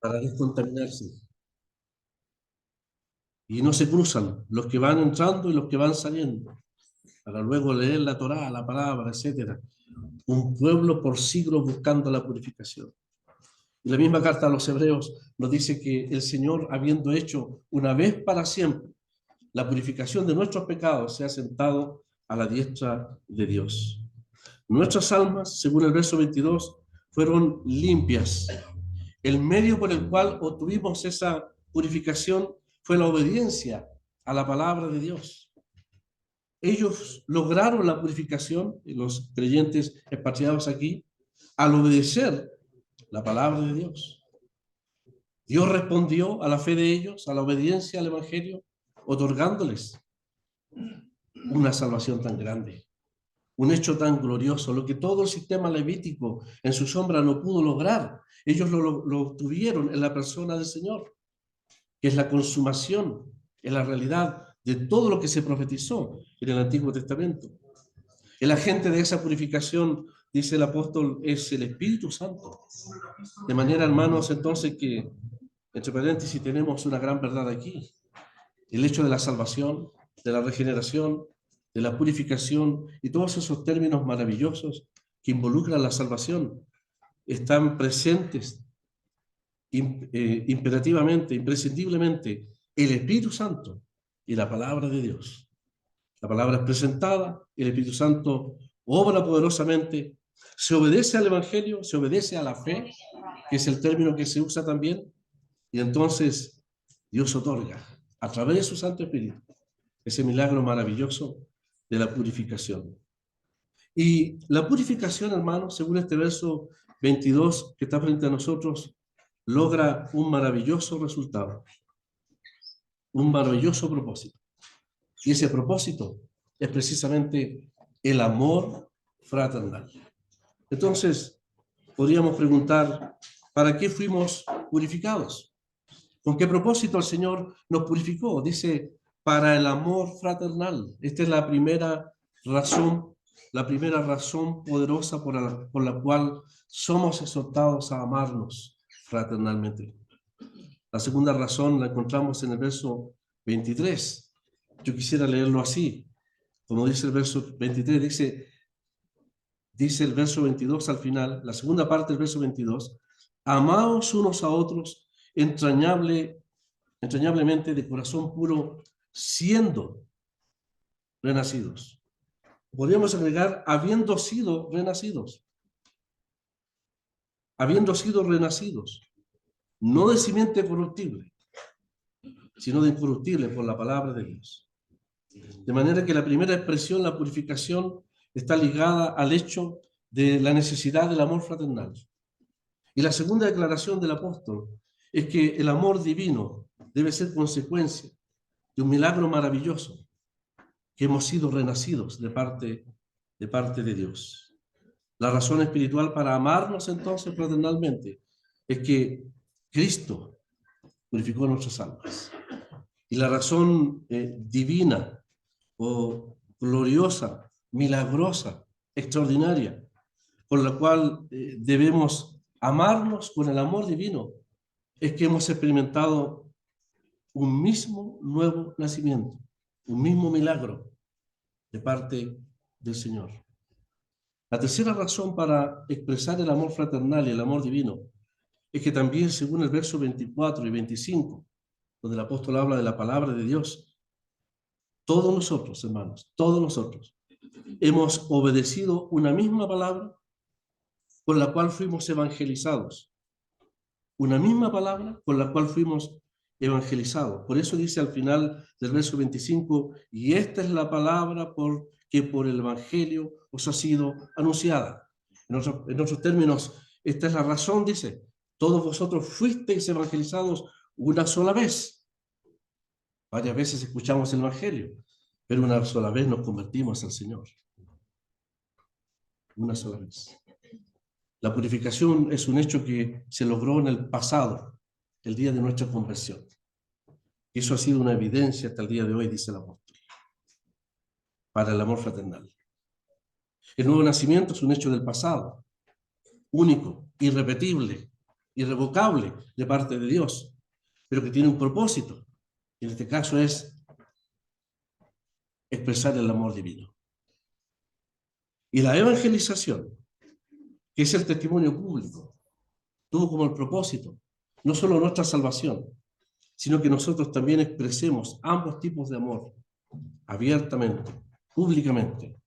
para descontaminarse. Y no se cruzan los que van entrando y los que van saliendo, para luego leer la Torá, la palabra, etcétera. Un pueblo por siglos buscando la purificación. Y la misma carta a los Hebreos nos dice que el Señor, habiendo hecho una vez para siempre la purificación de nuestros pecados, se ha sentado a la diestra de Dios. Nuestras almas, según el verso 22, fueron limpias. El medio por el cual obtuvimos esa purificación fue la obediencia a la palabra de Dios. Ellos lograron la purificación, los creyentes expatriados aquí, al obedecer la palabra de Dios. Dios respondió a la fe de ellos, a la obediencia al Evangelio, otorgándoles una salvación tan grande, un hecho tan glorioso, lo que todo el sistema levítico en su sombra no pudo lograr. Ellos lo obtuvieron en la persona del Señor, que es la consumación, en la realidad de todo lo que se profetizó en el Antiguo Testamento. El agente de esa purificación, dice el apóstol, es el Espíritu Santo. De manera, hermanos, entonces que, entre paréntesis, tenemos una gran verdad aquí. El hecho de la salvación, de la regeneración, de la purificación y todos esos términos maravillosos que involucran la salvación están presentes imperativamente, imprescindiblemente, el Espíritu Santo y la palabra de Dios. La palabra es presentada, el Espíritu Santo obra poderosamente, se obedece al Evangelio, se obedece a la fe, que es el término que se usa también, y entonces Dios otorga, a través de su Santo Espíritu, ese milagro maravilloso de la purificación. Y la purificación, hermanos, según este verso 22 que está frente a nosotros, logra un maravilloso resultado, un maravilloso propósito. Y ese propósito es precisamente el amor fraternal. Entonces, podríamos preguntar, ¿para qué fuimos purificados? ¿Con qué propósito el Señor nos purificó? Dice, para el amor fraternal. Esta es la primera razón poderosa por la cual somos exhortados a amarnos fraternalmente. La segunda razón la encontramos en el verso 23. Yo quisiera leerlo así, como dice el verso 23, dice el verso 22 al final, la segunda parte del verso 22, amaos unos a otros entrañablemente de corazón puro, siendo renacidos. Podríamos agregar, habiendo sido renacidos, no de simiente corruptible, sino de incorruptible por la palabra de Dios. De manera que la primera expresión, la purificación, está ligada al hecho de la necesidad del amor fraternal. Y la segunda declaración del apóstol es que el amor divino debe ser consecuencia de un milagro maravilloso, que hemos sido renacidos de parte de Dios. La razón espiritual para amarnos entonces fraternalmente es que Cristo purificó nuestras almas. Y la razón divina o gloriosa, milagrosa, extraordinaria, por la cual debemos amarnos con el amor divino, es que hemos experimentado un mismo nuevo nacimiento, un mismo milagro de parte del Señor. La tercera razón para expresar el amor fraternal y el amor divino es que también, según el verso 24 y 25, donde el apóstol habla de la palabra de Dios, todos nosotros, hermanos, todos nosotros, hemos obedecido una misma palabra con la cual fuimos evangelizados. Una misma palabra con la cual fuimos evangelizados. Por eso dice al final del verso 25, y esta es la palabra que por el evangelio os ha sido anunciada. En otros términos, esta es la razón, dice, todos vosotros fuisteis evangelizados una sola vez. Varias veces escuchamos el evangelio, pero una sola vez nos convertimos al Señor. Una sola vez. La purificación es un hecho que se logró en el pasado, el día de nuestra conversión. Y eso ha sido una evidencia hasta el día de hoy, dice el apóstol, para el amor fraternal. El nuevo nacimiento es un hecho del pasado, único, irrepetible, irrevocable de parte de Dios, pero que tiene un propósito. En este caso es expresar el amor divino. Y la evangelización, que es el testimonio público, tuvo como el propósito no solo nuestra salvación, sino que nosotros también expresemos ambos tipos de amor abiertamente, públicamente,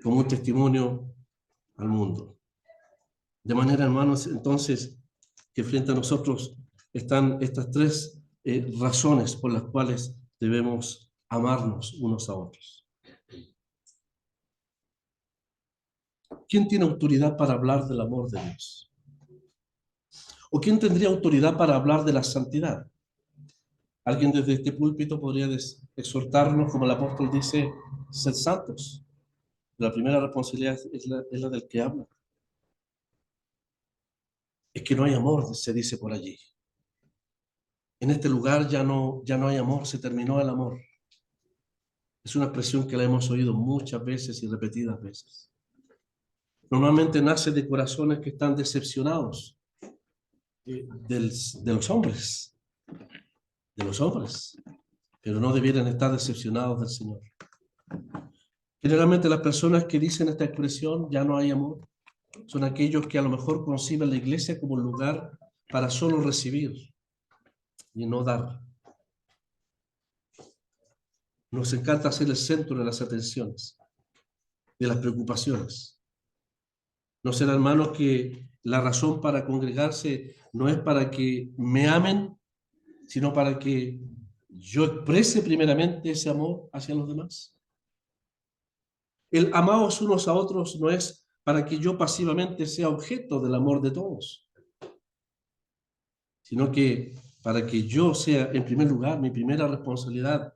como un testimonio al mundo. De manera, hermanos, entonces, que frente a nosotros están estas tres razones por las cuales debemos amarnos unos a otros. ¿Quién tiene autoridad para hablar del amor de Dios? ¿O quién tendría autoridad para hablar de la santidad? Alguien desde este púlpito podría exhortarnos, como el apóstol dice, ser santos. La primera responsabilidad es la del que habla. Es que no hay amor, se dice por allí. En este lugar ya no hay amor, se terminó el amor. Es una expresión que la hemos oído muchas veces y repetidas veces. Normalmente nace de corazones que están decepcionados de los hombres, pero no debieran estar decepcionados del Señor. Generalmente las personas que dicen esta expresión, ya no hay amor, son aquellos que a lo mejor conciben la iglesia como un lugar para solo recibir y no dar. Nos encanta ser el centro de las atenciones, de las preocupaciones. ¿No será, hermanos, que la razón para congregarse no es para que me amen, sino para que yo exprese primeramente ese amor hacia los demás? El amaos unos a otros no es para que yo pasivamente sea objeto del amor de todos, sino que para que yo sea, en primer lugar, mi primera responsabilidad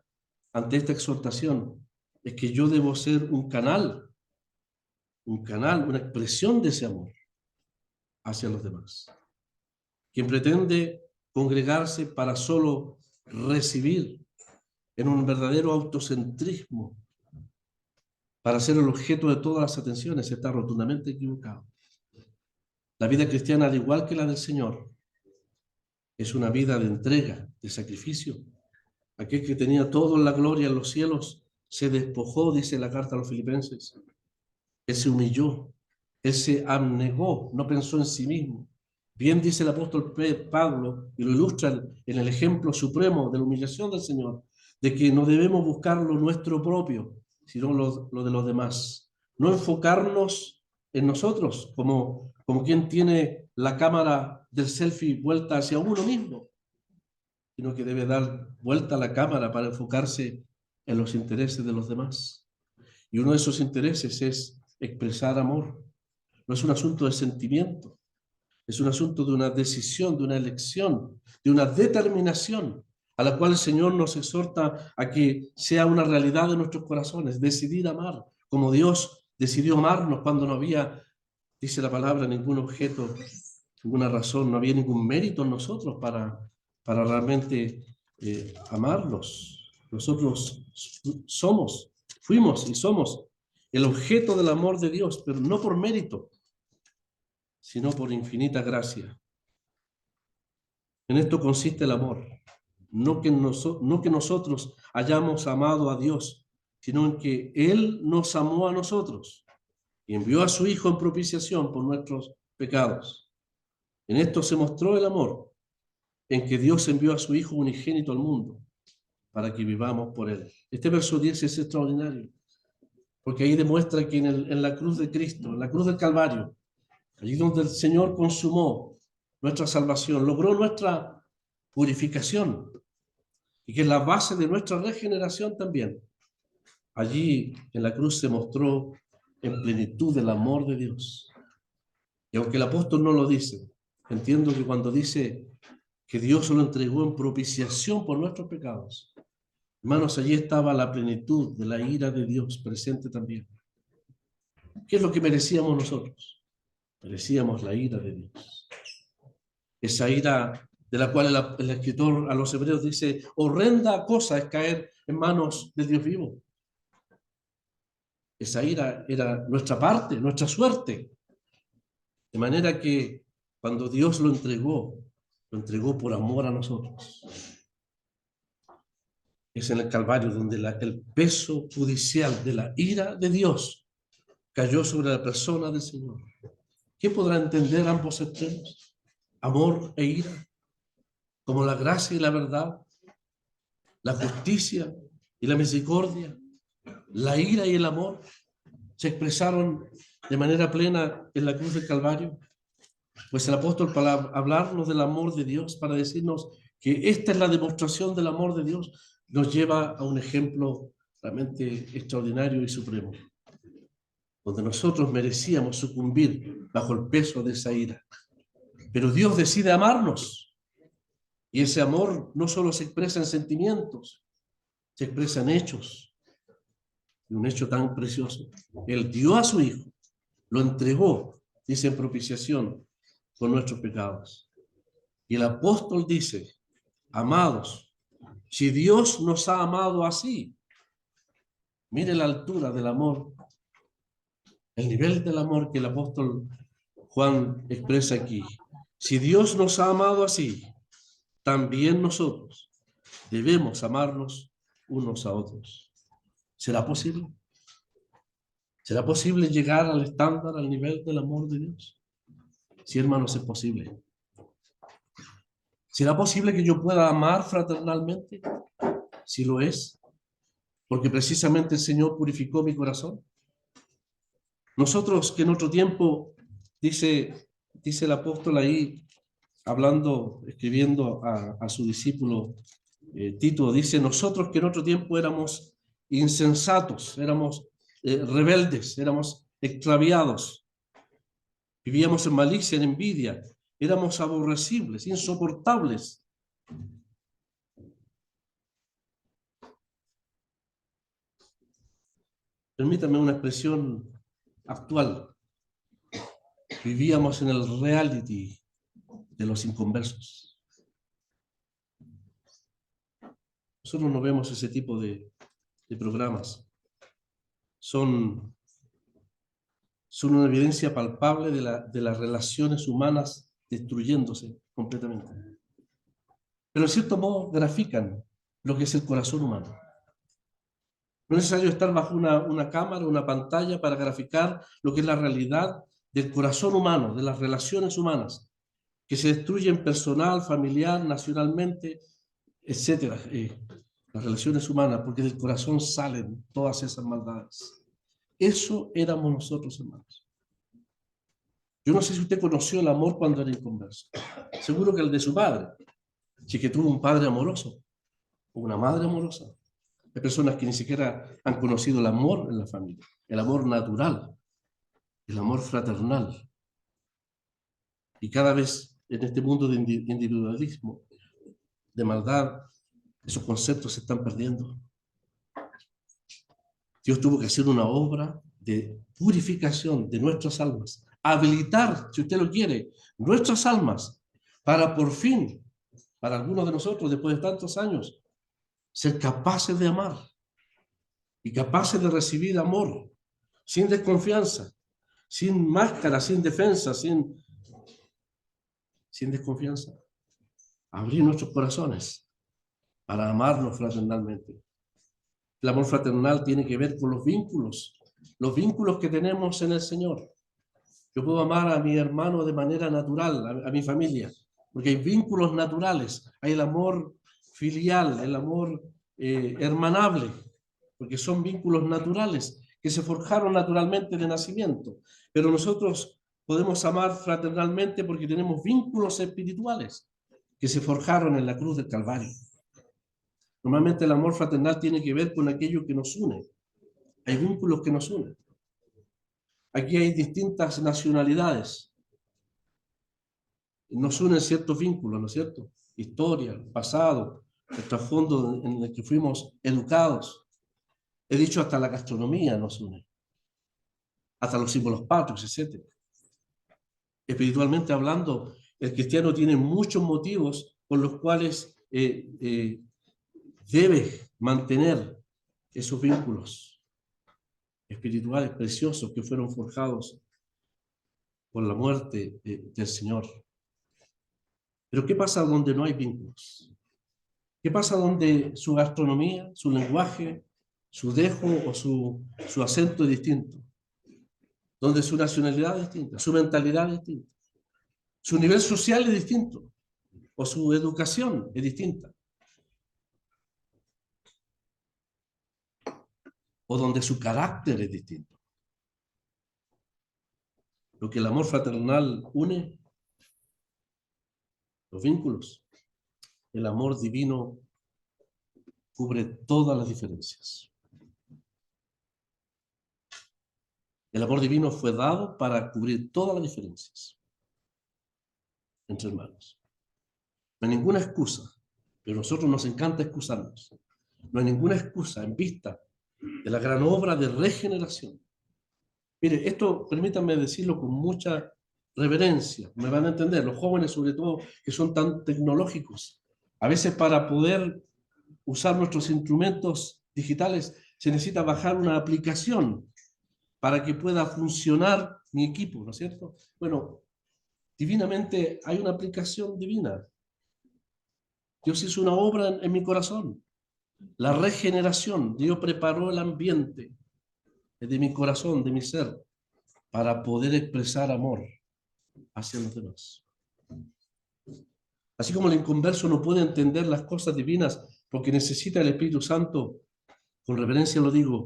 ante esta exhortación es que yo debo ser un canal, una expresión de ese amor hacia los demás. Quien pretende congregarse para solo recibir en un verdadero autocentrismo, para ser el objeto de todas las atenciones, está rotundamente equivocado. La vida cristiana, al igual que la del Señor, es una vida de entrega, de sacrificio. Aquel que tenía toda la gloria en los cielos se despojó, dice la carta a los Filipenses. Él se humilló, él se abnegó, no pensó en sí mismo. Bien dice el apóstol Pablo, y lo ilustra en el ejemplo supremo de la humillación del Señor, de que no debemos buscar lo nuestro propio, sino lo de los demás. No enfocarnos en nosotros, como quien tiene la cámara del selfie vuelta hacia uno mismo, sino que debe dar vuelta a la cámara para enfocarse en los intereses de los demás. Y uno de esos intereses es expresar amor. No es un asunto de sentimiento, es un asunto de una decisión, de una elección, de una determinación a la cual el Señor nos exhorta a que sea una realidad de nuestros corazones, decidir amar, como Dios decidió amarnos cuando no había, dice la palabra, ningún objeto, ninguna razón, no había ningún mérito en nosotros para realmente amarlos. Nosotros fuimos y somos el objeto del amor de Dios, pero no por mérito, sino por infinita gracia. En esto consiste el amor, no que nosotros hayamos amado a Dios, sino en que Él nos amó a nosotros y envió a su Hijo en propiciación por nuestros pecados. En esto se mostró el amor, en que Dios envió a su Hijo unigénito al mundo para que vivamos por Él. Este verso 10 es extraordinario, porque ahí demuestra que en la cruz de Cristo, en la cruz del Calvario, allí donde el Señor consumó nuestra salvación, logró nuestra purificación, y que es la base de nuestra regeneración también. Allí en la cruz se mostró en plenitud el amor de Dios. Y aunque el apóstol no lo dice, entiendo que cuando dice que Dios lo entregó en propiciación por nuestros pecados, hermanos, allí estaba la plenitud de la ira de Dios presente también. ¿Qué es lo que merecíamos nosotros? Merecíamos la ira de Dios. Esa ira de la cual el escritor a los hebreos dice, horrenda cosa es caer en manos del Dios vivo. Esa ira era nuestra parte, nuestra suerte. De manera que cuando Dios lo entregó por amor a nosotros. Es en el Calvario donde el peso judicial de la ira de Dios cayó sobre la persona del Señor. ¿Qué podrá entender ambos extremos? Amor e ira, como la gracia y la verdad, la justicia y la misericordia, la ira y el amor se expresaron de manera plena en la cruz del Calvario. Pues el apóstol, para hablarnos del amor de Dios, para decirnos que esta es la demostración del amor de Dios, nos lleva a un ejemplo realmente extraordinario y supremo, donde nosotros merecíamos sucumbir bajo el peso de esa ira. Pero Dios decide amarnos, y ese amor no solo se expresa en sentimientos, se expresa en hechos, y un hecho tan precioso. Él dio a su Hijo, lo entregó, dice, en propiciación por nuestros pecados. Y el apóstol dice: amados, si Dios nos ha amado así, mire la altura del amor, el nivel del amor que el apóstol Juan expresa aquí. Si Dios nos ha amado así, también nosotros debemos amarnos unos a otros. ¿Será posible? ¿Será posible llegar al estándar, al nivel del amor de Dios? Sí, hermanos, es posible. ¿Será posible que yo pueda amar fraternalmente? Sí lo es, porque precisamente el Señor purificó mi corazón. Nosotros que en otro tiempo, dice el apóstol ahí, escribiendo a su discípulo Tito, dice: nosotros que en otro tiempo éramos insensatos, éramos rebeldes, éramos extraviados, vivíamos en malicia, en envidia, éramos aborrecibles, insoportables. Permítame una expresión actual. Vivíamos en el reality de los inconversos. Nosotros no vemos ese tipo de programas. Son una evidencia palpable de las relaciones humanas destruyéndose completamente. Pero en cierto modo grafican lo que es el corazón humano. No es necesario estar bajo una cámara, una pantalla para graficar lo que es la realidad del corazón humano, de las relaciones humanas, que se destruyen personal, familiar, nacionalmente, etcétera. Las relaciones humanas, porque del corazón salen todas esas maldades. Eso éramos nosotros, hermanos. Yo no sé si usted conoció el amor cuando era inconverso. Seguro que el de su padre. Si que tuvo un padre amoroso o una madre amorosa. Hay personas que ni siquiera han conocido el amor en la familia, el amor natural, el amor fraternal. Y cada vez en este mundo de individualismo, de maldad, esos conceptos se están perdiendo. Dios tuvo que hacer una obra de purificación de nuestras almas, habilitar, si usted lo quiere, nuestras almas para por fin, para algunos de nosotros, después de tantos años, ser capaces de amar y capaces de recibir amor, sin desconfianza, sin máscara, sin defensa, sin desconfianza. Abrir nuestros corazones para amarnos fraternalmente. El amor fraternal tiene que ver con los vínculos que tenemos en el Señor. Yo puedo amar a mi hermano de manera natural, a mi familia, porque hay vínculos naturales, hay el amor filial, el amor hermanable, porque son vínculos naturales que se forjaron naturalmente de nacimiento. Pero nosotros podemos amar fraternalmente porque tenemos vínculos espirituales que se forjaron en la cruz del Calvario. Normalmente el amor fraternal tiene que ver con aquello que nos une. Hay vínculos que nos unen. Aquí hay distintas nacionalidades. Nos unen ciertos vínculos, ¿no es cierto? Historia, pasado, el trasfondo en el que fuimos educados. He dicho hasta la gastronomía nos une. Hasta los símbolos patrios, etc. Espiritualmente hablando, el cristiano tiene muchos motivos por los cuales debe mantener esos vínculos espirituales preciosos que fueron forjados por la muerte del Señor. Pero ¿qué pasa donde no hay vínculos? ¿Qué pasa donde su gastronomía, su lenguaje, su dejo o su acento es distinto? Donde su nacionalidad es distinta, su mentalidad es distinta, su nivel social es distinto o su educación es distinta. O donde su carácter es distinto. Lo que el amor fraternal une, los vínculos, el amor divino cubre todas las diferencias. El amor divino fue dado para cubrir todas las diferencias entre hermanos. No hay ninguna excusa, pero a nosotros nos encanta excusarnos. No hay ninguna excusa en vista de la gran obra de regeneración. Mire, esto permítanme decirlo con mucha reverencia, me van a entender, los jóvenes sobre todo que son tan tecnológicos. A veces para poder usar nuestros instrumentos digitales se necesita bajar una aplicación para que pueda funcionar mi equipo, ¿no es cierto? Bueno, divinamente hay una aplicación divina. Dios hizo una obra en mi corazón. La regeneración, Dios preparó el ambiente de mi corazón, de mi ser, para poder expresar amor hacia los demás. Así como el inconverso no puede entender las cosas divinas porque necesita el Espíritu Santo, con reverencia lo digo,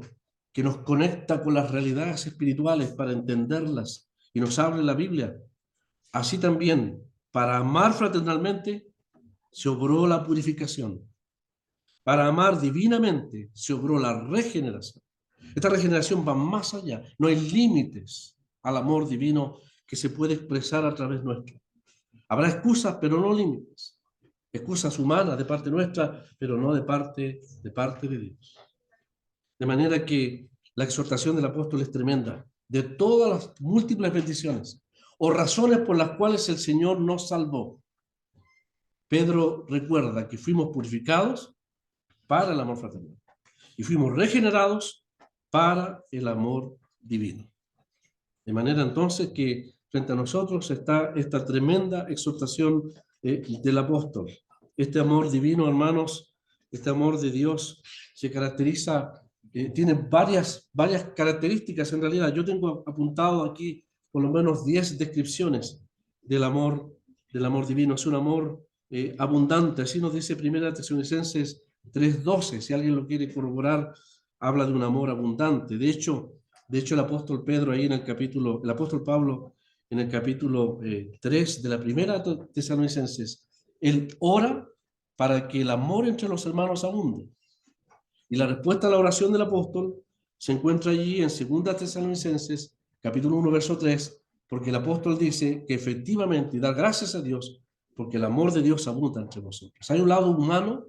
que nos conecta con las realidades espirituales para entenderlas y nos abre la Biblia. Así también, para amar fraternalmente, se obró la purificación. Para amar divinamente, se obró la regeneración. Esta regeneración va más allá. No hay límites al amor divino que se puede expresar a través nuestro. Habrá excusas, pero no límites. Excusas humanas de parte nuestra, pero no de parte de Dios. De manera que la exhortación del apóstol es tremenda. De todas las múltiples bendiciones o razones por las cuales el Señor nos salvó, Pedro recuerda que fuimos purificados para el amor fraternal y fuimos regenerados para el amor divino. De manera entonces que frente a nosotros está esta tremenda exhortación del apóstol. Este amor divino, hermanos, este amor de Dios se caracteriza, tiene varias características en realidad. Yo tengo apuntado aquí por lo menos 10 descripciones del amor divino. Es un amor abundante, así nos dice 1 Tesalonicenses 3:12. Si alguien lo quiere corroborar, habla de un amor abundante. De hecho, el apóstol Pedro ahí el apóstol Pablo en el capítulo 3 de la primera Tesalonicenses, él ora para que el amor entre los hermanos abunde. Y la respuesta a la oración del apóstol se encuentra allí en 2 Tesalonicenses, capítulo 1, verso 3, porque el apóstol dice que efectivamente, y dar gracias a Dios, porque el amor de Dios abunda entre nosotros. Hay un lado humano,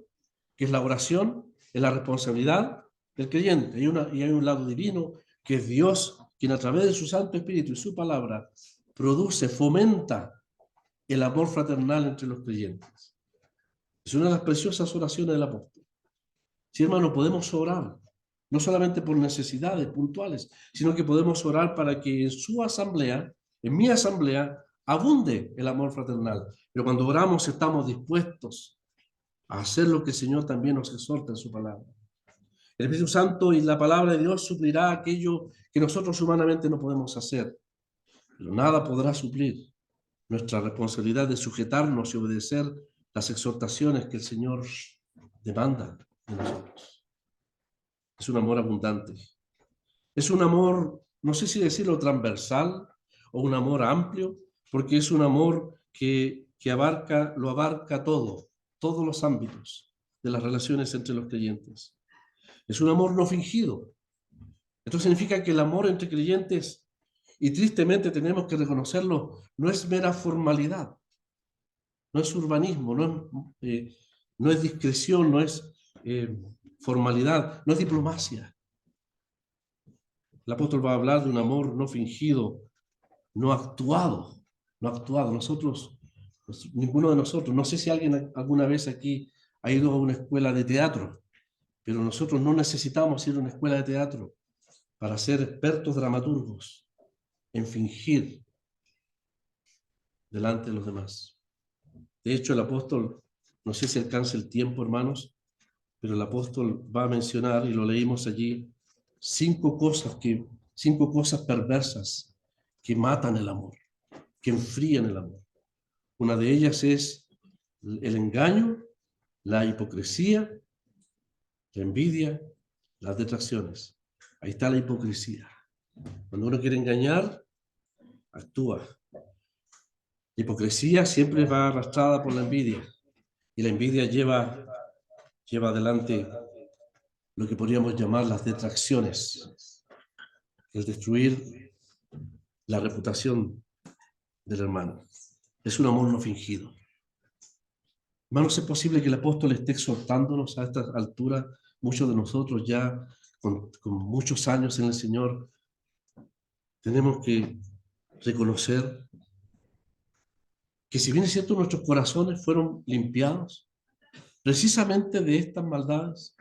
que es la oración, es la responsabilidad del creyente, y hay un lado divino, que es Dios, quien a través de su Santo Espíritu y su palabra produce, fomenta el amor fraternal entre los creyentes. Es una de las preciosas oraciones del apóstol. Sí, hermano, podemos orar, no solamente por necesidades puntuales, sino que podemos orar para que en su asamblea, en mi asamblea, abunde el amor fraternal. Pero cuando oramos estamos dispuestos a hacer lo que el Señor también nos exhorta en su palabra. El Espíritu Santo y la palabra de Dios suplirá aquello que nosotros humanamente no podemos hacer, pero nada podrá suplir nuestra responsabilidad de sujetarnos y obedecer las exhortaciones que el Señor demanda de nosotros. Es un amor abundante. Es un amor, no sé si decirlo transversal o un amor amplio, porque es un amor que lo abarca todo, todos los ámbitos de las relaciones entre los creyentes. Es un amor no fingido. Esto significa que el amor entre creyentes, y tristemente tenemos que reconocerlo, no es mera formalidad, no es urbanismo, no es discreción, no es formalidad, no es diplomacia. El apóstol va a hablar de un amor no fingido, no actuado. Nosotros, ninguno de nosotros, no sé si alguien alguna vez aquí ha ido a una escuela de teatro, pero nosotros no necesitamos ir a una escuela de teatro para ser expertos dramaturgos en fingir delante de los demás. De hecho, el apóstol, no sé si alcanza el tiempo, hermanos, pero el apóstol va a mencionar, y lo leímos allí, cinco cosas perversas que matan el amor, que enfrían el amor. Una de ellas es el engaño, la hipocresía, la envidia, las detracciones. Ahí está la hipocresía. Cuando uno quiere engañar, actúa. La hipocresía siempre va arrastrada por la envidia, y la envidia lleva adelante lo que podríamos llamar las detracciones, el destruir la reputación del hermano. Es un amor no fingido. Hermanos, es posible que el apóstol esté exhortándonos a esta altura, muchos de nosotros ya con muchos años en el Señor, tenemos que reconocer que si bien es cierto nuestros corazones fueron limpiados precisamente de estas maldades,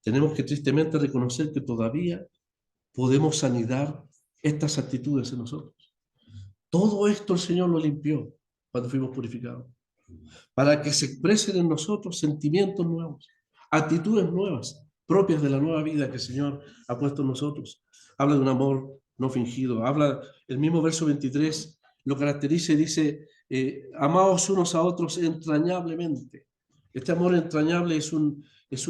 tenemos que tristemente reconocer que todavía podemos anidar estas actitudes en nosotros. Todo esto el Señor lo limpió cuando fuimos purificados, para que se expresen en nosotros sentimientos nuevos, actitudes nuevas, propias de la nueva vida que el Señor ha puesto en nosotros. Habla de un amor no fingido. Habla, el mismo verso 23 lo caracteriza y dice, amaos unos a otros entrañablemente. Este amor entrañable es un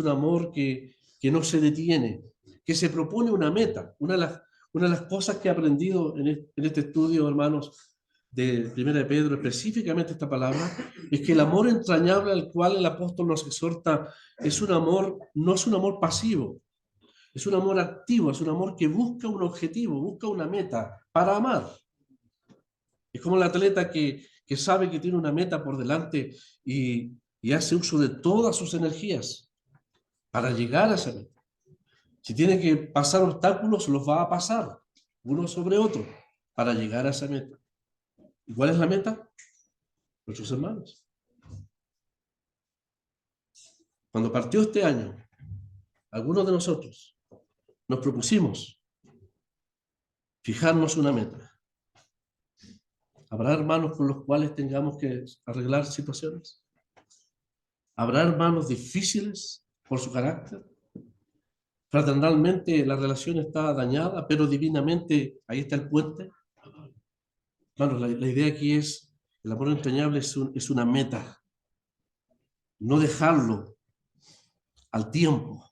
amor que no se detiene, que se propone una meta. Una de las cosas que he aprendido en este estudio, hermanos, de Primera de Pedro, específicamente esta palabra, es que el amor entrañable al cual el apóstol nos exhorta es un amor, no es un amor pasivo, es un amor activo, es un amor que busca un objetivo, busca una meta para amar. Es como el atleta que sabe que tiene una meta por delante y hace uso de todas sus energías para llegar a esa meta. Si tiene que pasar obstáculos, los va a pasar, uno sobre otro, para llegar a esa meta. ¿Y cuál es la meta? Nuestros hermanos. Cuando partió este año, algunos de nosotros nos propusimos fijarnos una meta. ¿Habrá hermanos con los cuales tengamos que arreglar situaciones? ¿Habrá hermanos difíciles por su carácter? Fraternalmente la relación está dañada, pero divinamente ahí está el puente. Hermanos, la idea aquí es, el amor entrañable es una meta. No dejarlo al tiempo,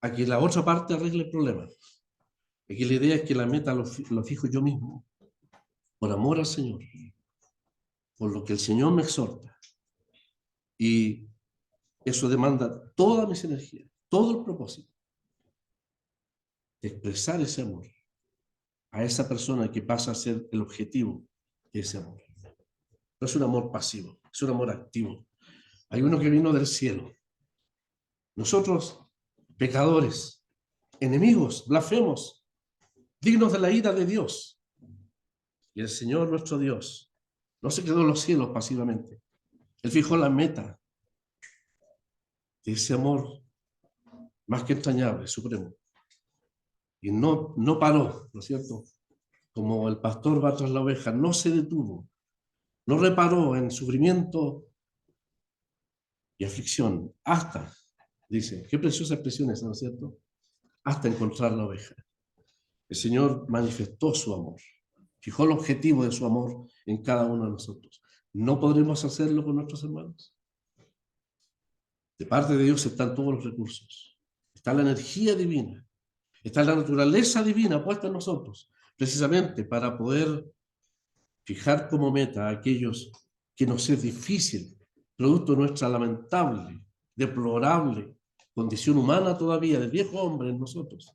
a que la otra parte arregle el problema. Aquí la idea es que la meta lo fijo yo mismo, por amor al Señor, por lo que el Señor me exhorta. Y eso demanda toda mis energías, todo el propósito de expresar ese amor a esa persona que pasa a ser el objetivo de ese amor. No es un amor pasivo, es un amor activo. Hay uno que vino del cielo. Nosotros, pecadores, enemigos, blasfemos, dignos de la ira de Dios. Y el Señor nuestro Dios no se quedó en los cielos pasivamente. Él fijó la meta de ese amor más que entrañable, supremo. Y no paró, ¿no es cierto? Como el pastor va tras la oveja, no se detuvo, no reparó en sufrimiento y aflicción, hasta, dice, qué preciosa expresión esa, ¿no es cierto? Hasta encontrar la oveja. El Señor manifestó su amor, fijó el objetivo de su amor en cada uno de nosotros. ¿No podremos hacerlo con nuestros hermanos? De parte de Dios están todos los recursos, está la energía divina, está la naturaleza divina puesta en nosotros, precisamente para poder fijar como meta a aquellos que nos es difícil, producto de nuestra lamentable, deplorable condición humana todavía, del viejo hombre en nosotros,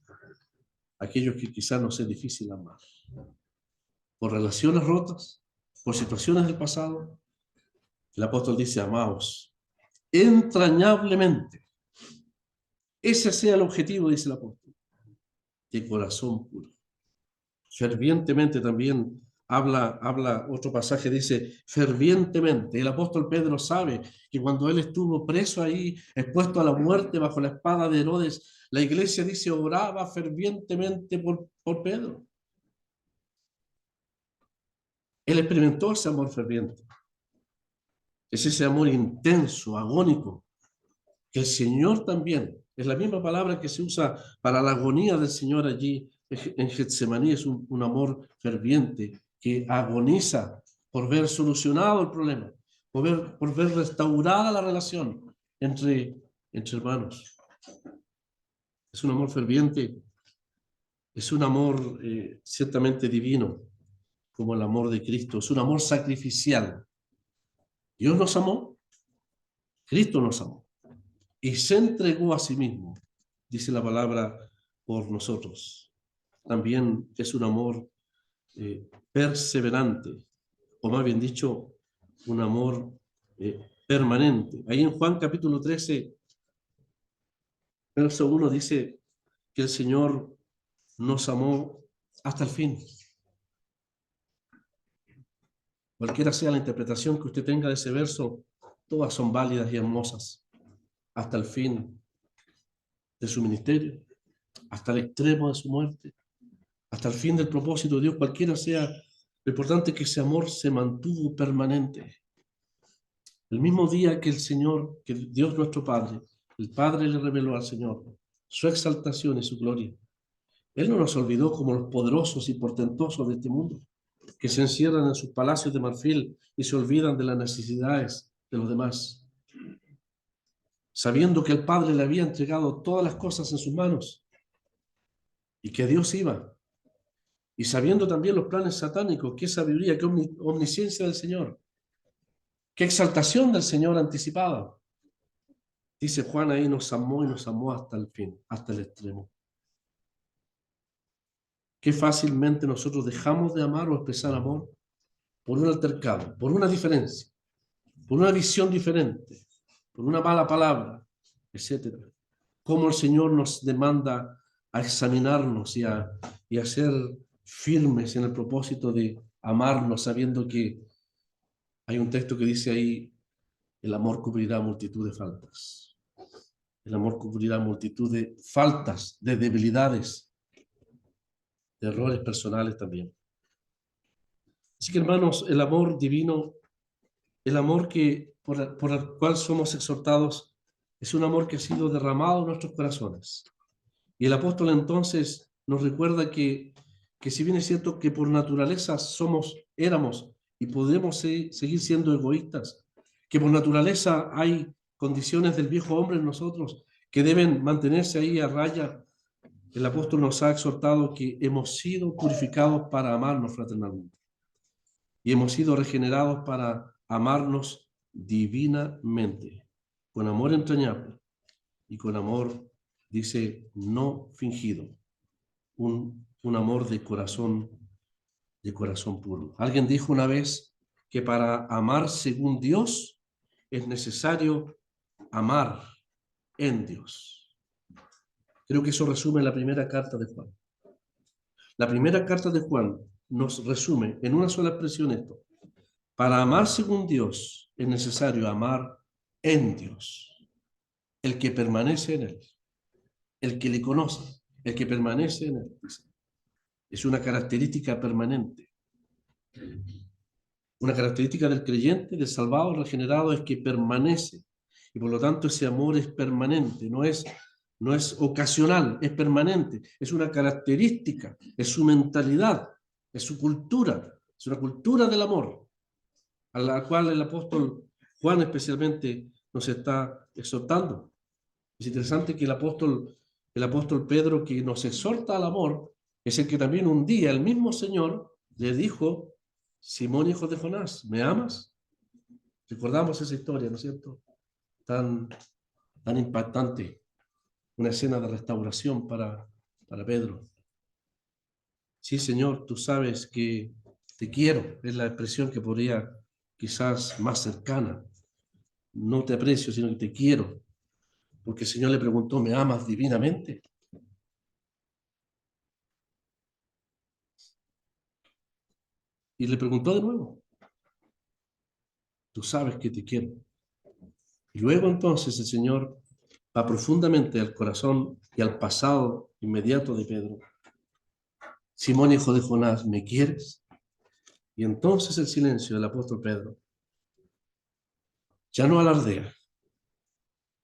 aquellos que quizás nos es difícil amar. Por relaciones rotas, por situaciones del pasado, el apóstol dice, amaos entrañablemente. Ese sea el objetivo, dice el apóstol, de corazón puro. Fervientemente también habla otro pasaje, dice fervientemente. El apóstol Pedro sabe que cuando él estuvo preso ahí, expuesto a la muerte bajo la espada de Herodes, la iglesia dice oraba fervientemente por Pedro. Él experimentó ese amor ferviente. Es ese amor intenso, agónico, que el Señor también, es la misma palabra que se usa para la agonía del Señor allí en Getsemaní, es un amor ferviente que agoniza por ver solucionado el problema, por ver restaurada la relación entre hermanos. Es un amor ferviente, es un amor ciertamente divino, como el amor de Cristo, es un amor sacrificial. Dios nos amó, Cristo nos amó y se entregó a sí mismo, dice la palabra, por nosotros. También es un amor perseverante, o más bien dicho, un amor permanente. Ahí en Juan capítulo 13, verso 1 dice que el Señor nos amó hasta el fin. Cualquiera sea la interpretación que usted tenga de ese verso, todas son válidas y hermosas, hasta el fin de su ministerio, hasta el extremo de su muerte, hasta el fin del propósito de Dios, cualquiera sea. Lo importante es que ese amor se mantuvo permanente. El mismo día que el Señor, que Dios nuestro Padre, el Padre le reveló al Señor su exaltación y su gloria. Él no nos olvidó como los poderosos y portentosos de este mundo, que se encierran en sus palacios de marfil y se olvidan de las necesidades de los demás, sabiendo que el Padre le había entregado todas las cosas en sus manos y que Dios iba, y sabiendo también los planes satánicos, qué sabiduría, qué omnisciencia del Señor, qué exaltación del Señor anticipada. Dice Juan ahí, nos amó y nos amó hasta el fin, hasta el extremo. Qué fácilmente nosotros dejamos de amar o expresar amor por un altercado, por una diferencia, por una visión diferente, por una mala palabra, etc. Cómo el Señor nos demanda a examinarnos y a ser firmes en el propósito de amarnos, sabiendo que hay un texto que dice ahí, el amor cubrirá multitud de faltas. El amor cubrirá multitud de faltas, de debilidades, de errores personales también. Así que, hermanos, el amor divino, el amor por el cual somos exhortados, es un amor que ha sido derramado en nuestros corazones. Y el apóstol entonces nos recuerda que si bien es cierto que por naturaleza éramos y podemos seguir siendo egoístas, que por naturaleza hay condiciones del viejo hombre en nosotros que deben mantenerse ahí a raya, el apóstol nos ha exhortado que hemos sido purificados para amarnos fraternalmente y hemos sido regenerados para amarnos divinamente, con amor entrañable y con amor, dice, no fingido, un amor de corazón puro. Alguien dijo una vez que para amar según Dios es necesario amar en Dios. Creo que eso resume la primera carta de Juan. La primera carta de Juan nos resume en una sola expresión esto. Para amar según Dios es necesario amar en Dios. El que permanece en Él, el que le conoce, el que permanece en Él. Es una característica permanente. Una característica del creyente, del salvado, regenerado, es que permanece. Y por lo tanto ese amor es permanente, no es ocasional, es permanente. Es una característica, es su mentalidad, es su cultura, es una cultura del amor, a la cual el apóstol Juan especialmente nos está exhortando. Es interesante que el apóstol Pedro, que nos exhorta al amor, es el que también un día el mismo Señor le dijo: Simón, hijo de Jonás, ¿me amas? Recordamos esa historia, ¿no es cierto? Tan impactante, una escena de restauración para Pedro. Sí, Señor, tú sabes que te quiero, es la expresión que podría quizás más cercana. No te aprecio, sino que te quiero. Porque el Señor le preguntó, ¿me amas divinamente? Y le preguntó de nuevo, tú sabes que te quiero. Y luego entonces el Señor va profundamente al corazón y al pasado inmediato de Pedro. Simón, hijo de Jonás, ¿me quieres? Y entonces el silencio del apóstol Pedro ya no alardea,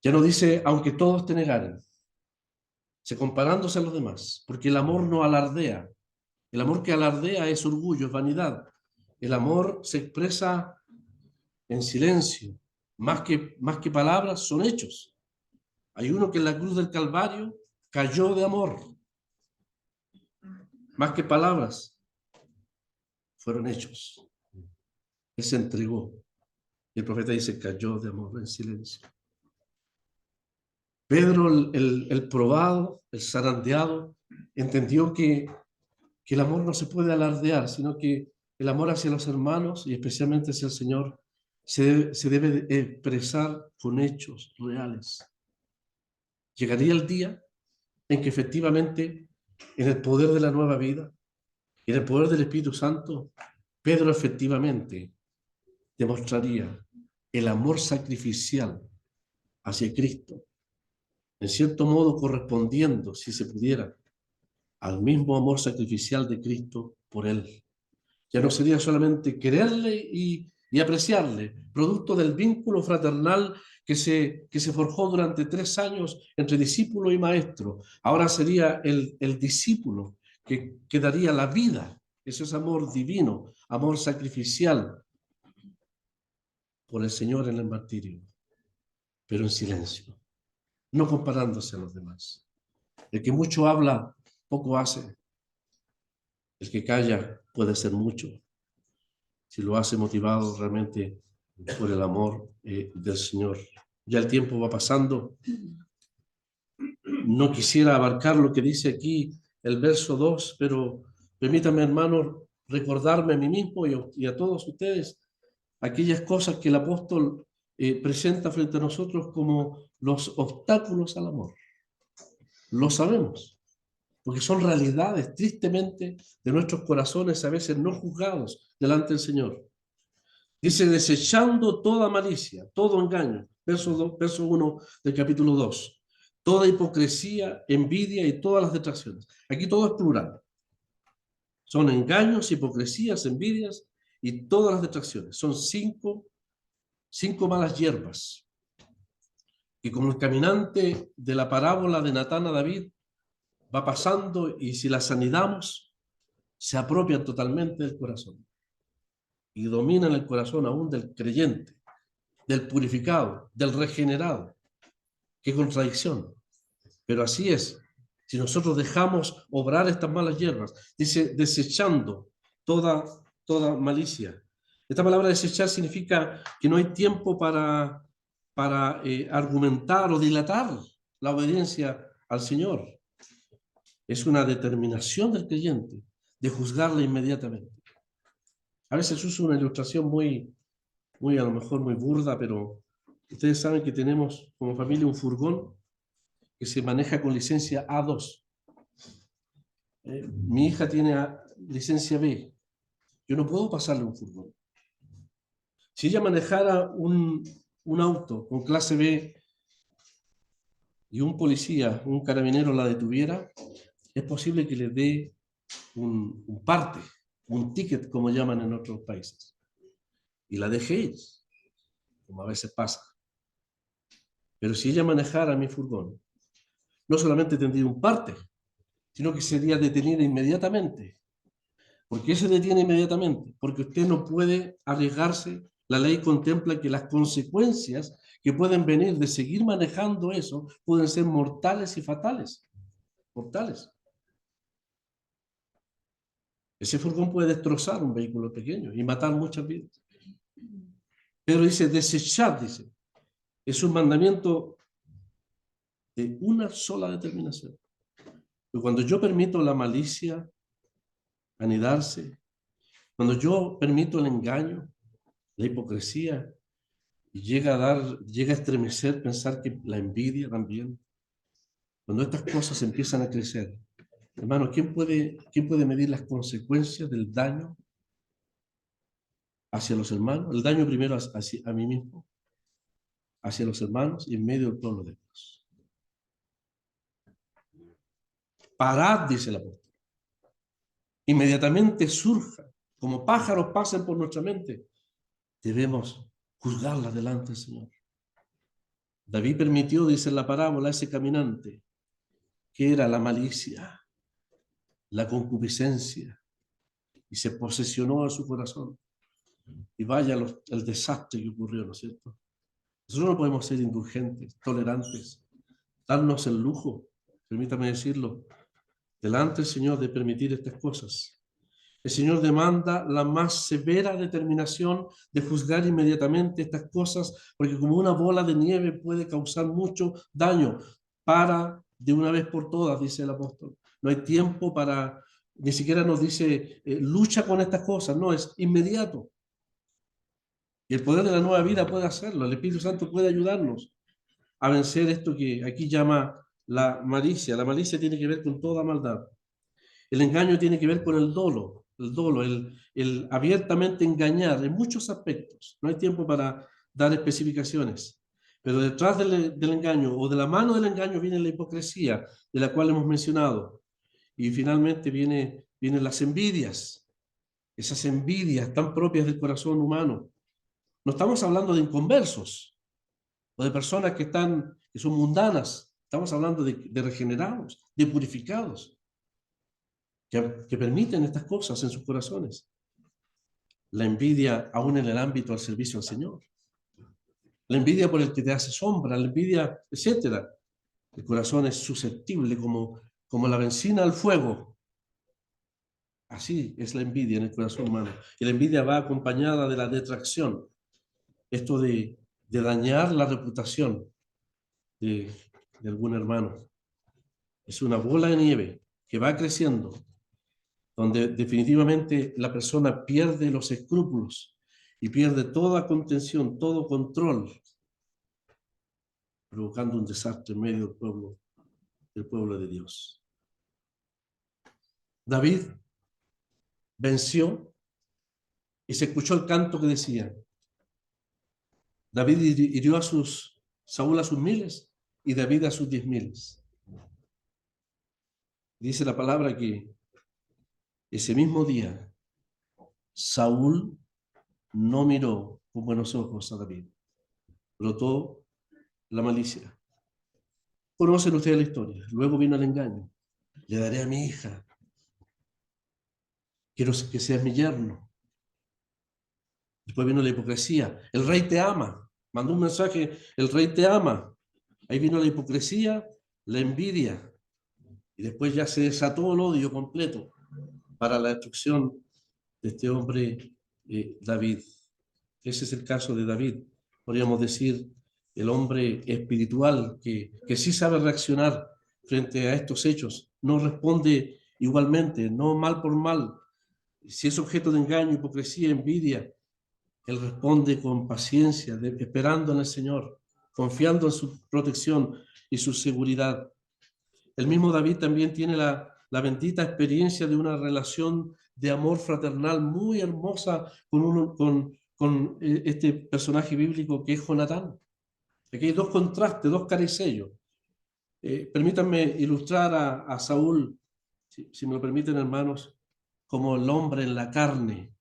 ya no dice, aunque todos te negaren, se comparándose a los demás, porque el amor no alardea. El amor que alardea es orgullo, es vanidad. El amor se expresa en silencio, más que palabras, son hechos. Hay uno que en la cruz del Calvario cayó de amor, más que palabras, fueron hechos. Él se entregó. Y el profeta dice, cayó de amor en silencio. Pedro, el probado, el zarandeado, entendió que el amor no se puede alardear, sino que el amor hacia los hermanos y especialmente hacia el Señor se debe expresar con hechos reales. Llegaría el día en que efectivamente, en el poder de la nueva vida, en el poder del Espíritu Santo, Pedro efectivamente demostraría el amor sacrificial hacia Cristo, en cierto modo correspondiendo, si se pudiera, al mismo amor sacrificial de Cristo por él. Ya no sería solamente quererle y apreciarle, producto del vínculo fraternal que se forjó durante 3 años entre discípulo y maestro. Ahora sería el discípulo que daría la vida. Eso es amor divino, amor sacrificial por el Señor en el martirio, pero en silencio, no comparándose a los demás. El que mucho habla, poco hace. El que calla puede ser mucho, si lo hace motivado realmente por el amor del Señor. Ya el tiempo va pasando. No quisiera abarcar lo que dice aquí el verso 2, pero permítanme, hermanos, recordarme a mí mismo y a todos ustedes aquellas cosas que el apóstol presenta frente a nosotros como los obstáculos al amor. Lo sabemos, porque son realidades, tristemente, de nuestros corazones a veces no juzgados delante del Señor. Dice, desechando toda malicia, todo engaño, verso 1 del capítulo 2, toda hipocresía, envidia y todas las detracciones. Aquí todo es plural. Son engaños, hipocresías, envidias y todas las detracciones. Son cinco malas hierbas que, como el caminante de la parábola de Natán a David, va pasando y si las anidamos, se apropian totalmente del corazón y dominan el corazón aún del creyente, del purificado, del regenerado. Qué contradicción. Pero así es. Si nosotros dejamos obrar estas malas hierbas, dice desechando toda malicia. Esta palabra desechar significa que no hay tiempo para argumentar o dilatar la obediencia al Señor. Es una determinación del creyente de juzgarla inmediatamente. A veces uso una ilustración muy a lo mejor muy burda, pero ustedes saben que tenemos como familia un furgón que se maneja con licencia A2. Mi hija tiene licencia B. Yo no puedo pasarle un furgón. Si ella manejara un auto con clase B y un policía, un carabinero la detuviera, es posible que le dé un parte, un ticket, como llaman en otros países, y la deje ir, como a veces pasa. Pero si ella manejara mi furgón, no solamente tendría un parte, sino que sería detenida inmediatamente. ¿Por qué se detiene inmediatamente? Porque usted no puede arriesgarse. La ley contempla que las consecuencias que pueden venir de seguir manejando eso pueden ser mortales y fatales. Mortales. Ese furgón puede destrozar un vehículo pequeño y matar muchas vidas. Pero dice, desechar, dice. Es un mandamiento de una sola determinación. Pero cuando yo permito la malicia anidarse, cuando yo permito el engaño, la hipocresía, y llega a estremecer pensar que la envidia también, cuando estas cosas empiezan a crecer, hermano, ¿quién puede medir las consecuencias del daño hacia los hermanos? El daño primero hacia a mí mismo, hacia los hermanos y en medio del pueblo de Dios. Parad, dice el apóstol. Inmediatamente surja como pájaros pasen por nuestra mente, debemos juzgarlas delante del Señor. David permitió, dice en la parábola, a ese caminante, que era la malicia, la concupiscencia, y se posesionó a su corazón. Y vaya el desastre que ocurrió, ¿no es cierto? Nosotros no podemos ser indulgentes, tolerantes, darnos el lujo, permítame decirlo, delante del Señor de permitir estas cosas. El Señor demanda la más severa determinación de juzgar inmediatamente estas cosas, porque como una bola de nieve puede causar mucho daño. Para de una vez por todas, dice el apóstol. No hay tiempo para, ni siquiera nos dice, lucha con estas cosas, no, es inmediato. Y el poder de la nueva vida puede hacerlo, el Espíritu Santo puede ayudarnos a vencer esto que aquí llama la malicia. La malicia tiene que ver con toda maldad. El engaño tiene que ver con el dolo, el abiertamente engañar en muchos aspectos. No hay tiempo para dar especificaciones. Pero detrás del engaño o de la mano del engaño viene la hipocresía, de la cual hemos mencionado. Y finalmente vienen las envidias, esas envidias tan propias del corazón humano. No estamos hablando de inconversos o de personas que son mundanas. Estamos hablando de regenerados, de purificados, que permiten estas cosas en sus corazones. La envidia aún en el ámbito al servicio al Señor. La envidia por el que te hace sombra, la envidia, etcétera. El corazón es susceptible como la benzina al fuego. Así es la envidia en el corazón humano. Y la envidia va acompañada de la detracción. Esto de dañar la reputación de algún hermano. Es una bola de nieve que va creciendo, donde definitivamente la persona pierde los escrúpulos y pierde toda contención, todo control, provocando un desastre en medio del pueblo de Dios. David venció y se escuchó el canto que decía: David hirió Saúl a sus miles y David a sus 10,000. Dice la palabra que ese mismo día Saúl no miró con buenos ojos a David. Brotó la malicia. Conocen ustedes la historia. Luego vino el engaño. Le daré a mi hija. Quiero que seas mi yerno. Después vino la hipocresía. El rey te ama. Mandó un mensaje. El rey te ama. Ahí vino la hipocresía, la envidia. Y después ya se desató el odio completo para la destrucción de este hombre David. Ese es el caso de David. Podríamos decir el hombre espiritual que sí sabe reaccionar frente a estos hechos. No responde igualmente, no mal por mal. Si es objeto de engaño, hipocresía, envidia, él responde con paciencia, esperando en el Señor, confiando en su protección y su seguridad. El mismo David también tiene la bendita experiencia de una relación de amor fraternal muy hermosa con este personaje bíblico que es Jonatán. Aquí hay dos contrastes, dos caricellos. Permítanme ilustrar a Saúl, si me lo permiten, hermanos, como el hombre en la carne,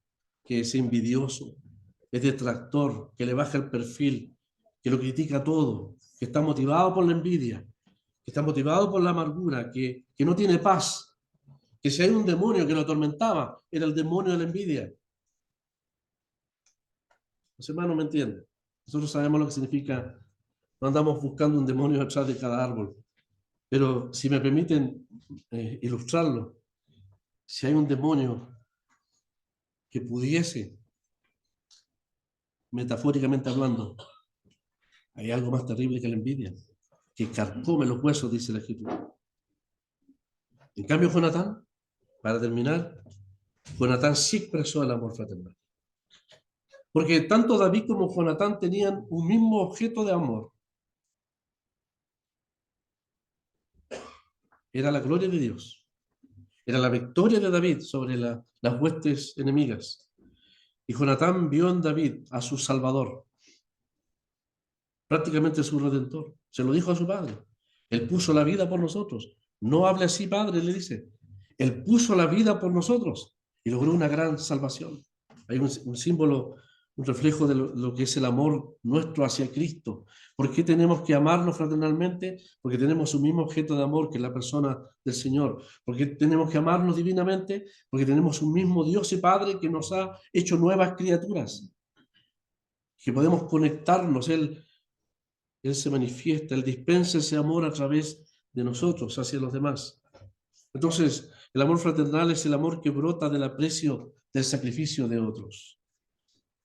que es envidioso, es detractor, que le baja el perfil, que lo critica todo, que está motivado por la envidia, que está motivado por la amargura, que no tiene paz, que si hay un demonio que lo atormentaba, era el demonio de la envidia. Los hermanos me entienden. Nosotros sabemos lo que significa, no andamos buscando un demonio detrás de cada árbol. Pero si me permiten ilustrarlo, si hay un demonio que pudiese, metafóricamente hablando, hay algo más terrible que la envidia, que carcome los huesos, dice la Escritura. En cambio, Jonatán, para terminar, Jonatán sí expresó el amor fraternal. Porque tanto David como Jonatán tenían un mismo objeto de amor. Era la gloria de Dios. Era la victoria de David sobre las huestes enemigas. Y Jonatán vio en David a su Salvador, prácticamente su Redentor. Se lo dijo a su padre. Él puso la vida por nosotros. No hable así, padre, le dice. Él puso la vida por nosotros. y logró una gran salvación. Hay un símbolo, un reflejo de lo que es el amor nuestro hacia Cristo. ¿Por qué tenemos que amarnos fraternalmente? Porque tenemos un mismo objeto de amor, que es la persona del Señor. ¿Por qué tenemos que amarnos divinamente? Porque tenemos un mismo Dios y Padre que nos ha hecho nuevas criaturas, que podemos conectarnos. Él se manifiesta, Él dispensa ese amor a través de nosotros hacia los demás. Entonces, el amor fraternal es el amor que brota del aprecio del sacrificio de otros.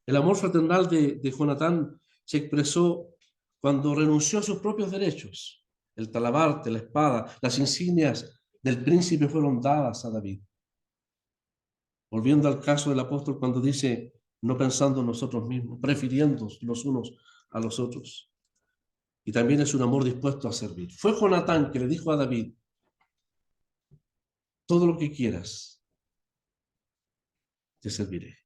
El amor fraternal de Jonatán se expresó cuando renunció a sus propios derechos. El talabarte, la espada, las insignias del príncipe fueron dadas a David. Volviendo al caso del apóstol cuando dice, no pensando en nosotros mismos, prefiriendo los unos a los otros. Y también es un amor dispuesto a servir. Fue Jonatán que le dijo a David, todo lo que quieras, te serviré.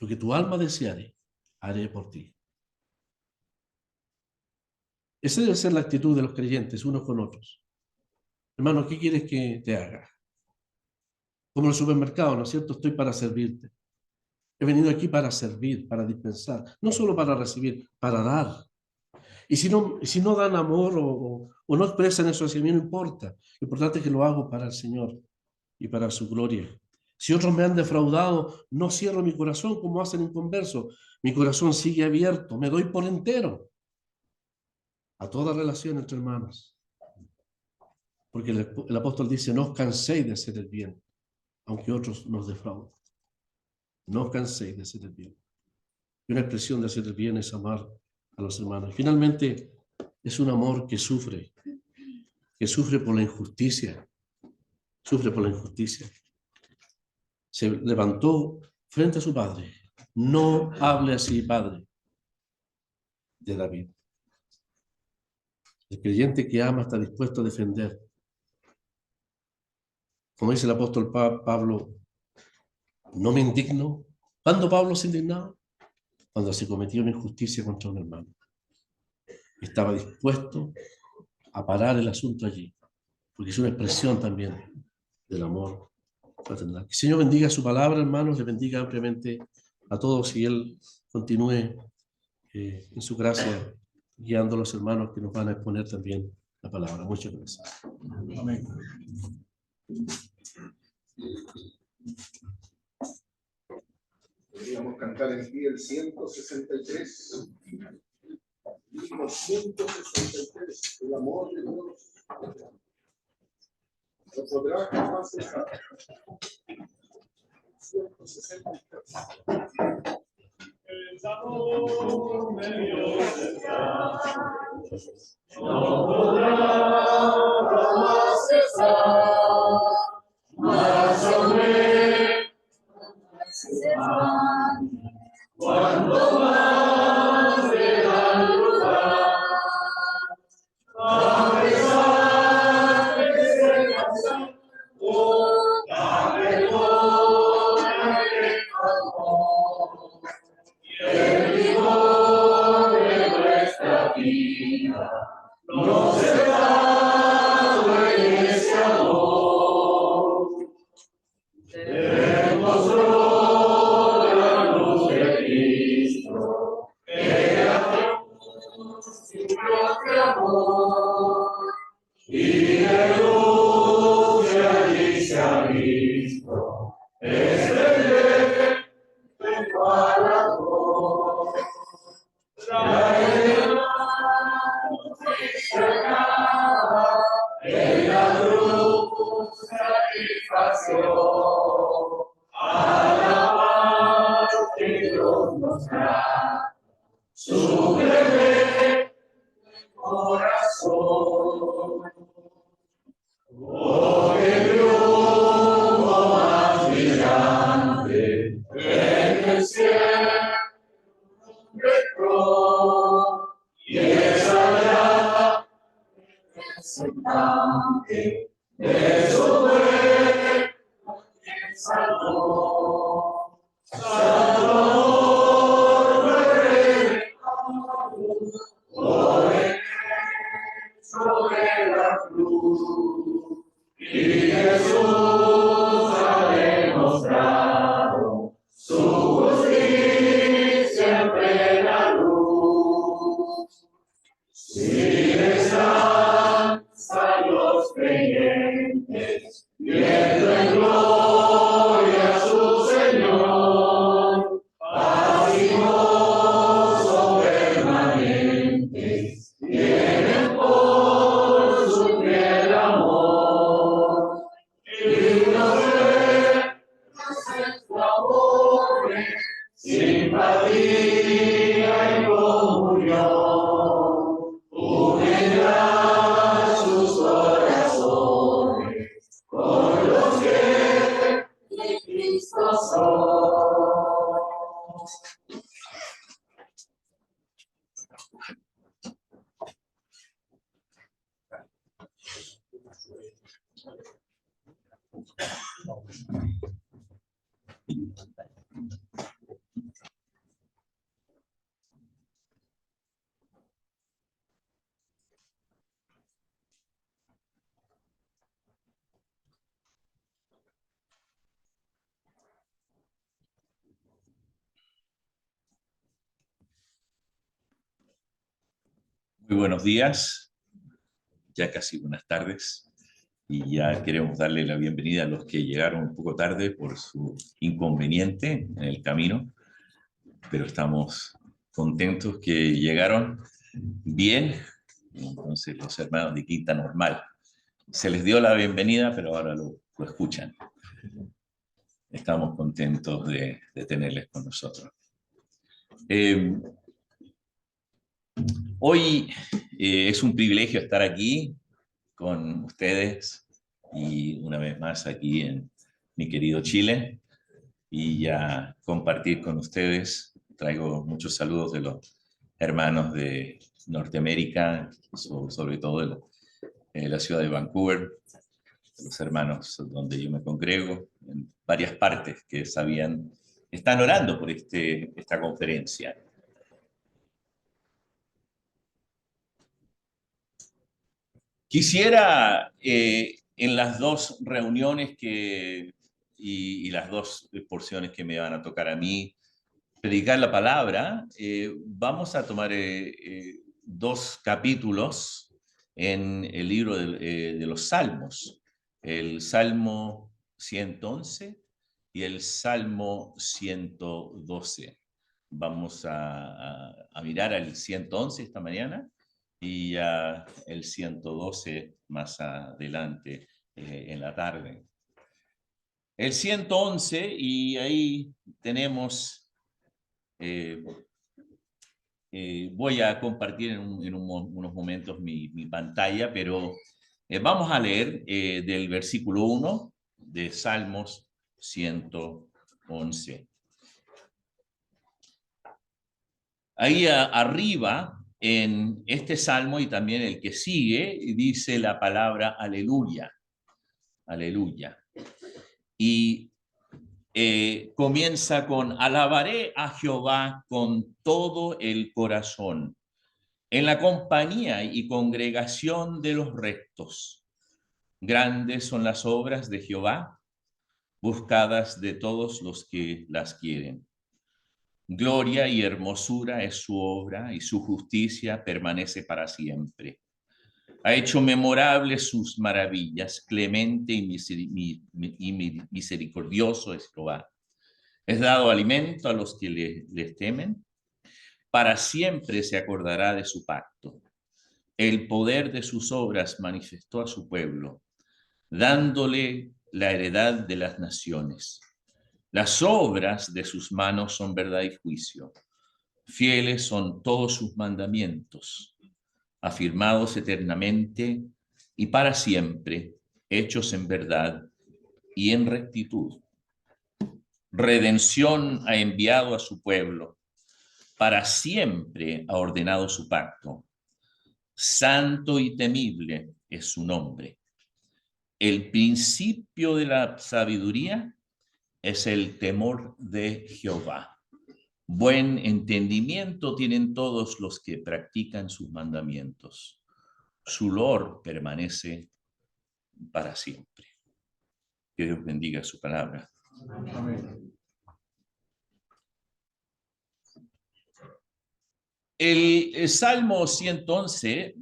Lo que tu alma deseare, haré por ti. Esa debe ser la actitud de los creyentes, unos con otros. Hermano, ¿qué quieres que te haga? Como en el supermercado, ¿no es cierto? Estoy para servirte. He venido aquí para servir, para dispensar. No solo para recibir, para dar. Y si no dan amor o no expresan eso hacia mí, no importa. Lo importante es que lo hago para el Señor y para su gloria. Si otros me han defraudado, no cierro mi corazón como hacen inconversos. Mi corazón sigue abierto, me doy por entero a toda relación entre hermanos. Porque el apóstol dice, no os canséis de hacer el bien, aunque otros nos defrauden. No os canséis de hacer el bien. Y una expresión de hacer el bien es amar a los hermanos. Y finalmente, es un amor que sufre por la injusticia. Sufre por la injusticia. Se levantó frente a su padre. No hable así, padre, de David. El creyente que ama está dispuesto a defender. Como dice el apóstol Pablo, no me indigno. ¿Cuándo Pablo se indignaba? Cuando se cometía una injusticia contra un hermano. Estaba dispuesto a parar el asunto allí, porque es una expresión también del amor fraternal. Que el Señor bendiga su palabra, hermanos, le bendiga ampliamente a todos y Él continúe en su gracia guiando a los hermanos que nos van a exponer también la palabra. Muchas gracias. Amén. Podríamos cantar en pie el 163. Himno 163, el amor de Dios. No podrá jamás cesar. 163. El amor de Dios está, no podrá jamás cesar, mas amé, cuando más le dan lugar, a pesar de que se cansa, la perdona y amor. El vigor de nuestra vida no será en ese amor. Demostró la luz de Cristo, que era su propio amor, y de luz que allí se ha visto, es el Parador. En la cruz satisfacción, a la paz que Dios nos da, su bebé corazón. Oh, qué triunfo más brillante en el cielo. Y esa ya representante de su cuerpo que salvó. Salvador por el sobre la cruz. Y Jesús ha demostrado Si descansan los creyentes, viendo en gloria a su Señor, paz y gozo permanentes, tienen por su fiel amor. Y los amores, simpatía y comunión, unirán sus corazones con los que de Cristo son. Muy buenos días, ya casi buenas tardes, y ya queremos darle la bienvenida a los que llegaron un poco tarde por su inconveniente en el camino, pero estamos contentos que llegaron bien. Entonces los hermanos de Quinta Normal, se les dio la bienvenida, pero ahora lo escuchan. Estamos contentos de tenerles con nosotros. Hoy es un privilegio estar aquí con ustedes y una vez más aquí en mi querido Chile y ya compartir con ustedes. Traigo muchos saludos de los hermanos de Norteamérica, sobre todo de la ciudad de Vancouver, los hermanos donde yo me congrego, en varias partes que están orando por esta conferencia. Quisiera, en las dos reuniones y las dos porciones que me van a tocar a mí, predicar la palabra, vamos a tomar dos capítulos en el libro de los Salmos, el Salmo 111 y el Salmo 112. Vamos a mirar al 111 esta mañana y el 112 más adelante en la tarde. El 111, y ahí tenemos, voy a compartir en unos momentos mi pantalla, pero vamos a leer del versículo 1 de Salmos 111. Ahí arriba, en este salmo y también el que sigue, dice la palabra aleluya, aleluya. Y comienza con: alabaré a Jehová con todo el corazón, en la compañía y congregación de los rectos. Grandes son las obras de Jehová, buscadas de todos los que las quieren. Gloria y hermosura es su obra, y su justicia permanece para siempre. Ha hecho memorables sus maravillas, clemente y misericordioso es Jehová. Es dado alimento a los que les temen. Para siempre se acordará de su pacto. El poder de sus obras manifestó a su pueblo, dándole la heredad de las naciones. Las obras de sus manos son verdad y juicio. Fieles son todos sus mandamientos, afirmados eternamente y para siempre, hechos en verdad y en rectitud. Redención ha enviado a su pueblo, para siempre ha ordenado su pacto. Santo y temible es su nombre. El principio de la sabiduría es el temor de Jehová. Buen entendimiento tienen todos los que practican sus mandamientos. Su loor permanece para siempre. Que Dios bendiga su palabra. Amén. El Salmo 111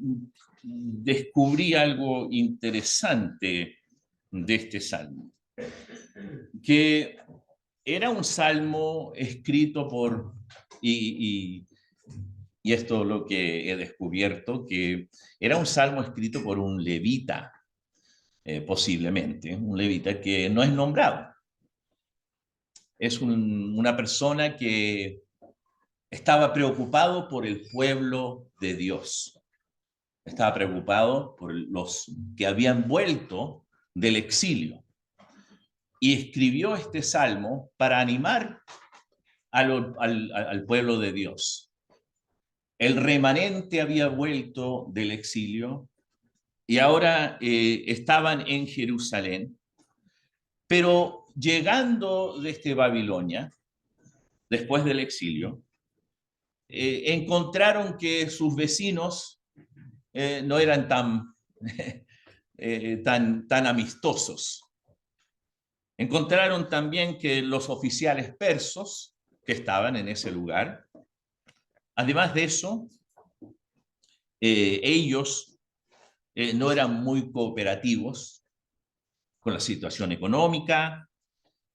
descubrí algo interesante de este salmo, que era un salmo escrito por, y esto es lo que he descubierto, que era un salmo escrito por un levita, posiblemente, un levita que no es nombrado. Es una persona que estaba preocupado por el pueblo de Dios. Estaba preocupado por los que habían vuelto del exilio. Y escribió este salmo para animar al pueblo de Dios. El remanente había vuelto del exilio y ahora estaban en Jerusalén, pero llegando desde Babilonia, después del exilio, encontraron que sus vecinos no eran tan amistosos. Encontraron también que los oficiales persos que estaban en ese lugar, además de eso, ellos no eran muy cooperativos con la situación económica,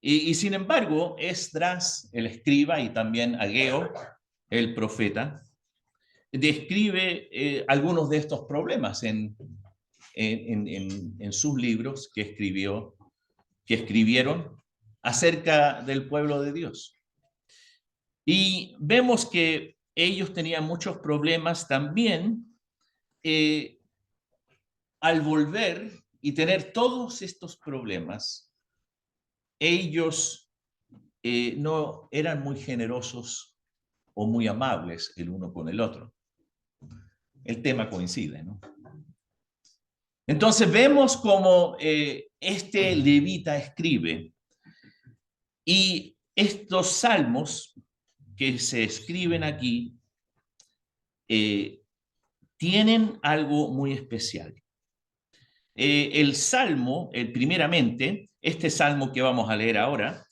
y sin embargo, Esdras, el escriba, y también Ageo, el profeta, describe algunos de estos problemas en sus libros que escribieron acerca del pueblo de Dios. Y vemos que ellos tenían muchos problemas también al volver y tener todos estos problemas. Ellos no eran muy generosos o muy amables el uno con el otro. El tema coincide, ¿no? Entonces vemos cómo este levita escribe, y estos salmos que se escriben aquí tienen algo muy especial. El salmo, primeramente, este salmo que vamos a leer ahora,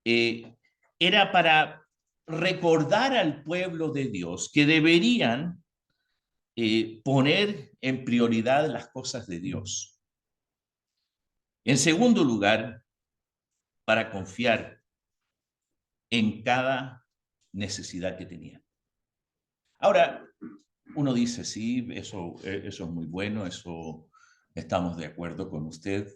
era para recordar al pueblo de Dios que deberían poner en prioridad las cosas de Dios. En segundo lugar, para confiar en cada necesidad que tenían. Ahora, uno dice, sí, eso es muy bueno, eso estamos de acuerdo con usted,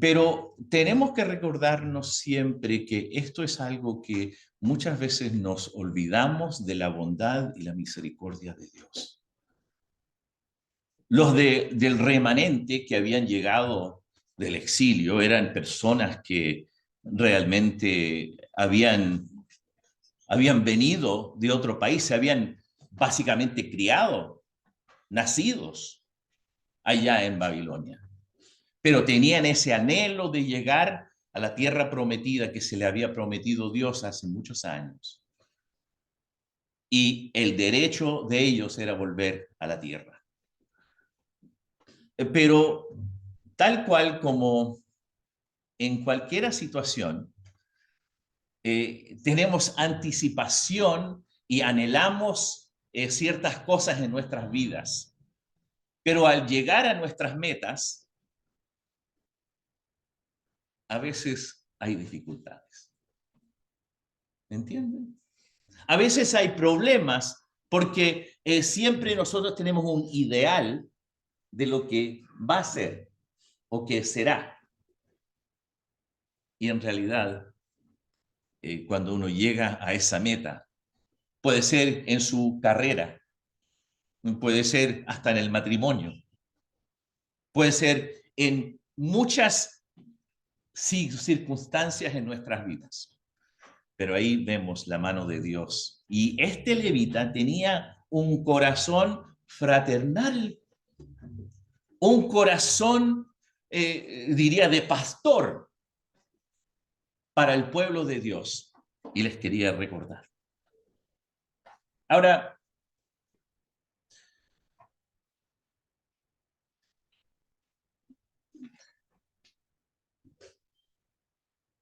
pero tenemos que recordarnos siempre que esto es algo que muchas veces nos olvidamos de la bondad y la misericordia de Dios. Los del remanente que habían llegado del exilio eran personas que realmente habían venido de otro país, se habían básicamente criado, nacidos allá en Babilonia, pero tenían ese anhelo de llegar a la tierra prometida que se le había prometido Dios hace muchos años. Y el derecho de ellos era volver a la tierra. Pero tal cual como en cualquier situación, tenemos anticipación y anhelamos ciertas cosas en nuestras vidas. Pero al llegar a nuestras metas, a veces hay dificultades. ¿Me entienden? A veces hay problemas porque siempre nosotros tenemos un ideal de lo que va a ser o que será. Y en realidad, cuando uno llega a esa meta, puede ser en su carrera, puede ser hasta en el matrimonio, puede ser en muchas circunstancias en nuestras vidas. Pero ahí vemos la mano de Dios. Y este levita tenía un corazón fraternal, un corazón, diría, de pastor para el pueblo de Dios. Y les quería recordar. Ahora,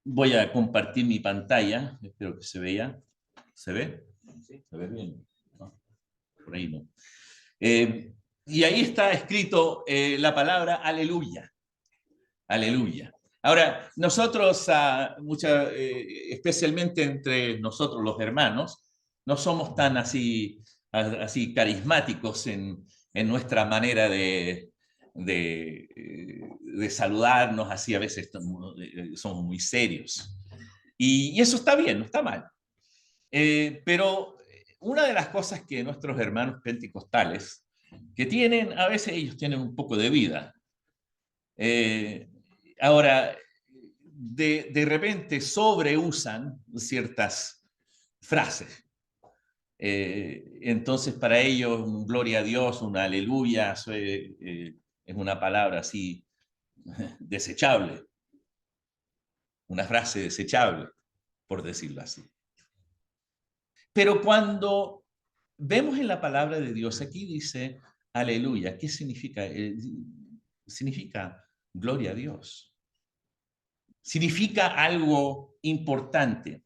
voy a compartir mi pantalla. Espero que se vea. ¿Se ve? Sí, se ve bien. por ahí no. Y ahí está escrito la palabra aleluya. Aleluya. Ahora, nosotros, especialmente entre nosotros los hermanos, no somos tan así carismáticos en nuestra manera de saludarnos, así a veces somos muy serios. Y eso está bien, no está mal. Pero una de las cosas que nuestros hermanos pentecostales, que tienen, a veces ellos tienen un poco de vida. Ahora, de repente sobreusan ciertas frases. Entonces, para ellos, un gloria a Dios, un aleluya, es una palabra así desechable. Una frase desechable, por decirlo así. Pero cuando vemos en la palabra de Dios, aquí dice aleluya, ¿qué significa? Significa gloria a Dios. Significa algo importante.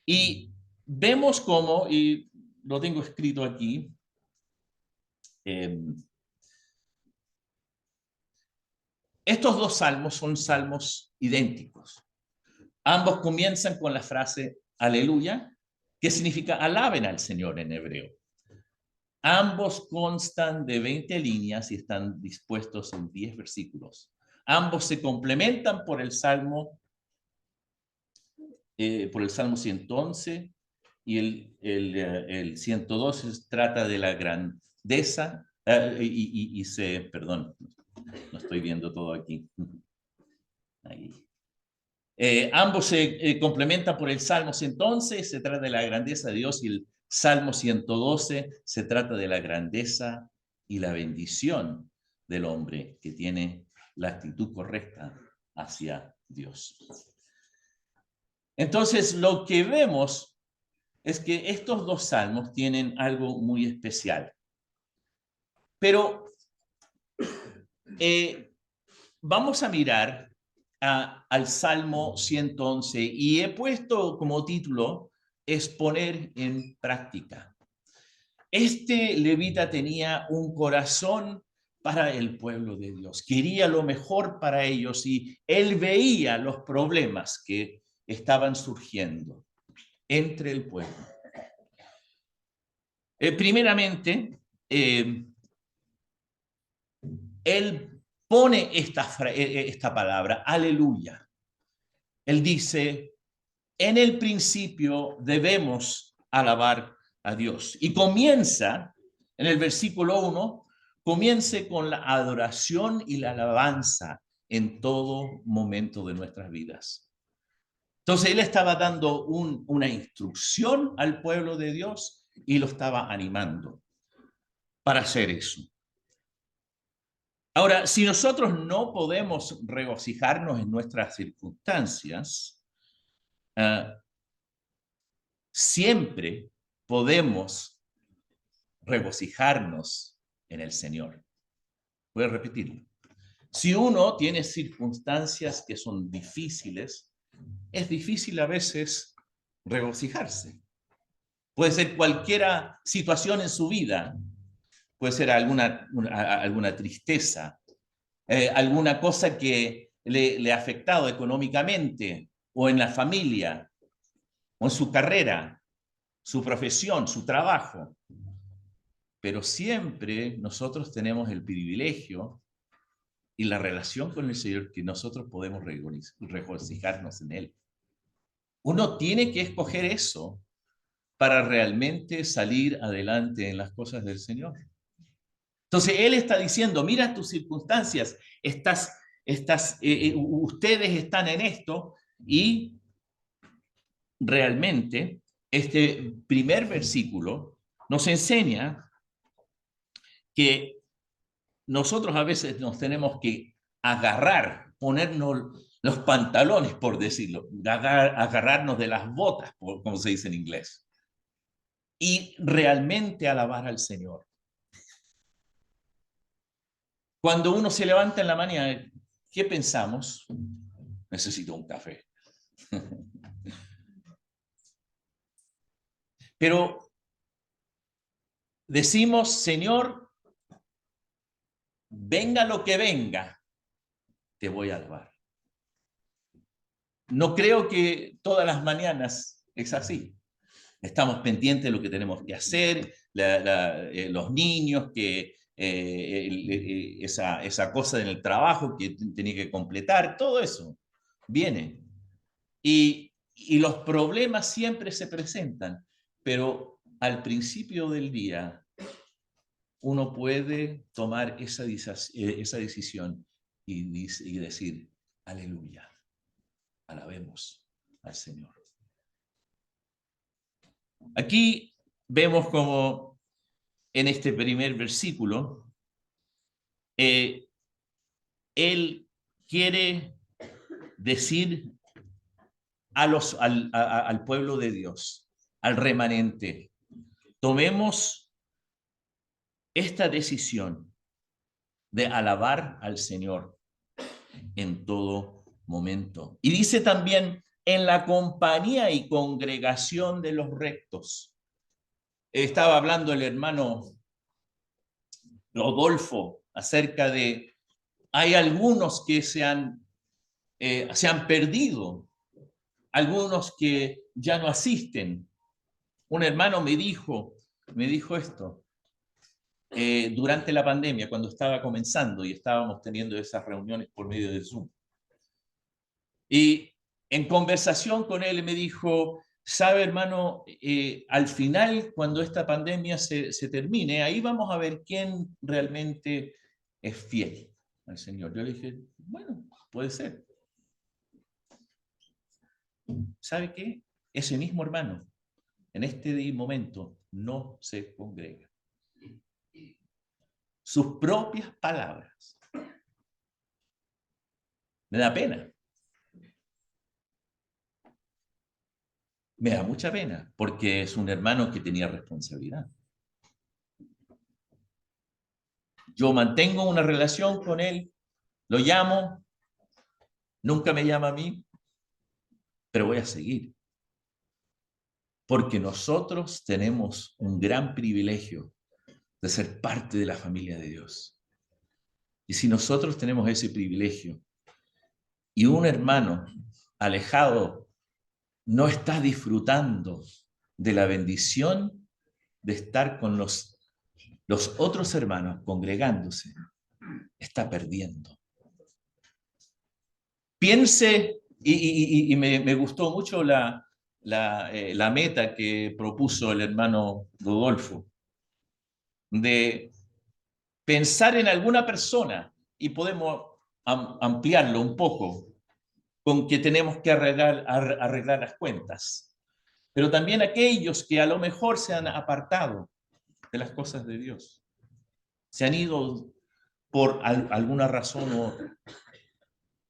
Y vemos cómo, y lo tengo escrito aquí, estos dos salmos son salmos idénticos. Ambos comienzan con la frase aleluya, que significa alaben al Señor en hebreo. Ambos constan de 20 líneas y están dispuestos en 10 versículos. Ambos se complementan por el Salmo 111 y el 112 trata de la grandeza perdón, no estoy viendo todo aquí. Ahí. Ambos se complementan por el Salmo 111, se trata de la grandeza de Dios, y el Salmo 112 se trata de la grandeza y la bendición del hombre que tiene la actitud correcta hacia Dios. Entonces, lo que vemos es que estos dos salmos tienen algo muy especial. Pero vamos a mirar al Salmo 111 y he puesto como título exponer en práctica. Este levita tenía un corazón para el pueblo de Dios, quería lo mejor para ellos y él veía los problemas que estaban surgiendo entre el pueblo. Primeramente, él pone esta palabra, aleluya. Él dice, en el principio debemos alabar a Dios. Y comienza, en el versículo 1, comience con la adoración y la alabanza en todo momento de nuestras vidas. Entonces él estaba dando una instrucción al pueblo de Dios y lo estaba animando para hacer eso. Ahora, si nosotros no podemos regocijarnos en nuestras circunstancias, siempre podemos regocijarnos en el Señor. Voy a repetirlo. Si uno tiene circunstancias que son difíciles, es difícil a veces regocijarse. Puede ser cualquier situación en su vida, puede ser alguna tristeza, alguna cosa que le ha afectado económicamente o en la familia o en su carrera, su profesión, su trabajo. Pero siempre nosotros tenemos el privilegio y la relación con el Señor que nosotros podemos regocijarnos en Él. Uno tiene que escoger eso para realmente salir adelante en las cosas del Señor. Entonces, Él está diciendo, mira tus circunstancias, ustedes están en esto, y realmente este primer versículo nos enseña que nosotros a veces nos tenemos que agarrar, ponernos los pantalones, por decirlo, agarrarnos de las botas, como se dice en inglés, y realmente alabar al Señor. Cuando uno se levanta en la mañana, ¿qué pensamos? Necesito un café. Pero decimos, Señor, venga lo que venga, te voy a alabar. No creo que todas las mañanas es así. Estamos pendientes de lo que tenemos que hacer, los niños, esa cosa en el trabajo que tenía que completar, todo eso viene. Y los problemas siempre se presentan, pero al principio del día uno puede tomar esa decisión y decir, aleluya, alabemos al Señor. Aquí vemos como en este primer versículo, él quiere decir al pueblo de Dios, al remanente, tomemos esta decisión de alabar al Señor en todo momento. Y dice también, en la compañía y congregación de los rectos. Estaba hablando el hermano Rodolfo acerca de, hay algunos que se han perdido, algunos que ya no asisten. Un hermano me dijo esto, durante la pandemia, cuando estaba comenzando y estábamos teniendo esas reuniones por medio de Zoom. Y en conversación con él me dijo, sabe hermano, al final cuando esta pandemia se termine, ahí vamos a ver quién realmente es fiel al Señor. Yo le dije, bueno, puede ser. ¿Sabe qué? Ese mismo hermano en este momento no se congrega. Sus propias palabras. Me da pena. Me da mucha pena, porque es un hermano que tenía responsabilidad. Yo mantengo una relación con él, lo llamo, nunca me llama a mí, pero voy a seguir. Porque nosotros tenemos un gran privilegio de ser parte de la familia de Dios. Y si nosotros tenemos ese privilegio y un hermano alejado no está disfrutando de la bendición de estar con los otros hermanos congregándose, está perdiendo. Piense, y me gustó mucho la meta que propuso el hermano Rodolfo, de pensar en alguna persona, y podemos ampliarlo un poco, con que tenemos que arreglar las cuentas. Pero también aquellos que a lo mejor se han apartado de las cosas de Dios, se han ido por alguna razón u otra.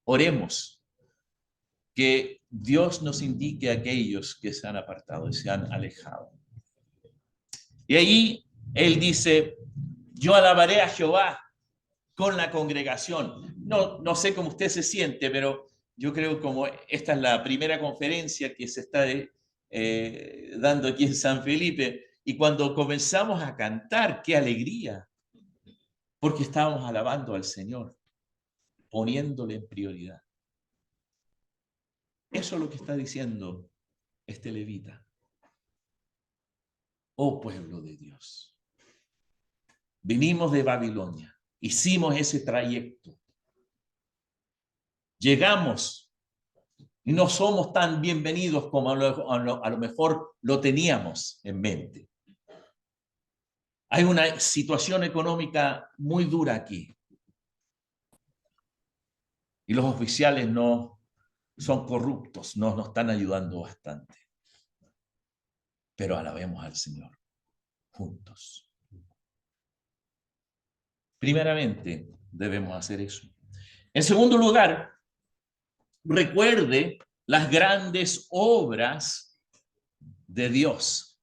Oremos que Dios nos indique a aquellos que se han apartado y se han alejado. Y ahí él dice, yo alabaré a Jehová con la congregación. No sé cómo usted se siente, pero yo creo como esta es la primera conferencia que se está dando aquí en San Felipe, y cuando comenzamos a cantar, qué alegría, porque estábamos alabando al Señor, poniéndole en prioridad. Eso es lo que está diciendo este levita. Oh pueblo de Dios, venimos de Babilonia, hicimos ese trayecto, llegamos y no somos tan bienvenidos como a lo mejor lo teníamos en mente. Hay una situación económica muy dura aquí. Y los oficiales no son corruptos, no nos están ayudando bastante. Pero alabemos al Señor juntos. Primeramente, debemos hacer eso. En segundo lugar, recuerde las grandes obras de Dios.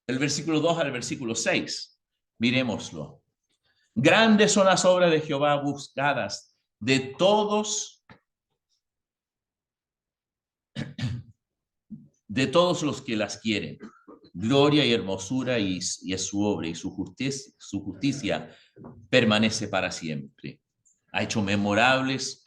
El versículo 2 al versículo 6. Miremoslo. Grandes son las obras de Jehová, buscadas de todos los que las quieren. Gloria y hermosura y es su obra, y su justicia permanece para siempre. Ha hecho memorables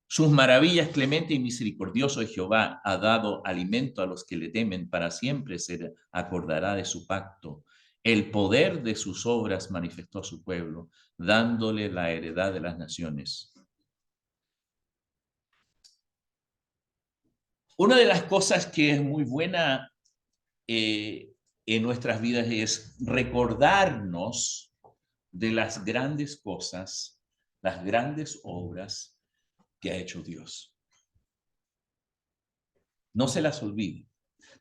sus maravillas. Clemente y misericordioso es Jehová, ha dado alimento a los que le temen, para siempre se acordará de su pacto. El poder de sus obras manifestó a su pueblo, dándole la heredad de las naciones. Una de las cosas que es muy buena en nuestras vidas es recordarnos de las grandes cosas, las grandes obras que ha hecho Dios. No se las olvide.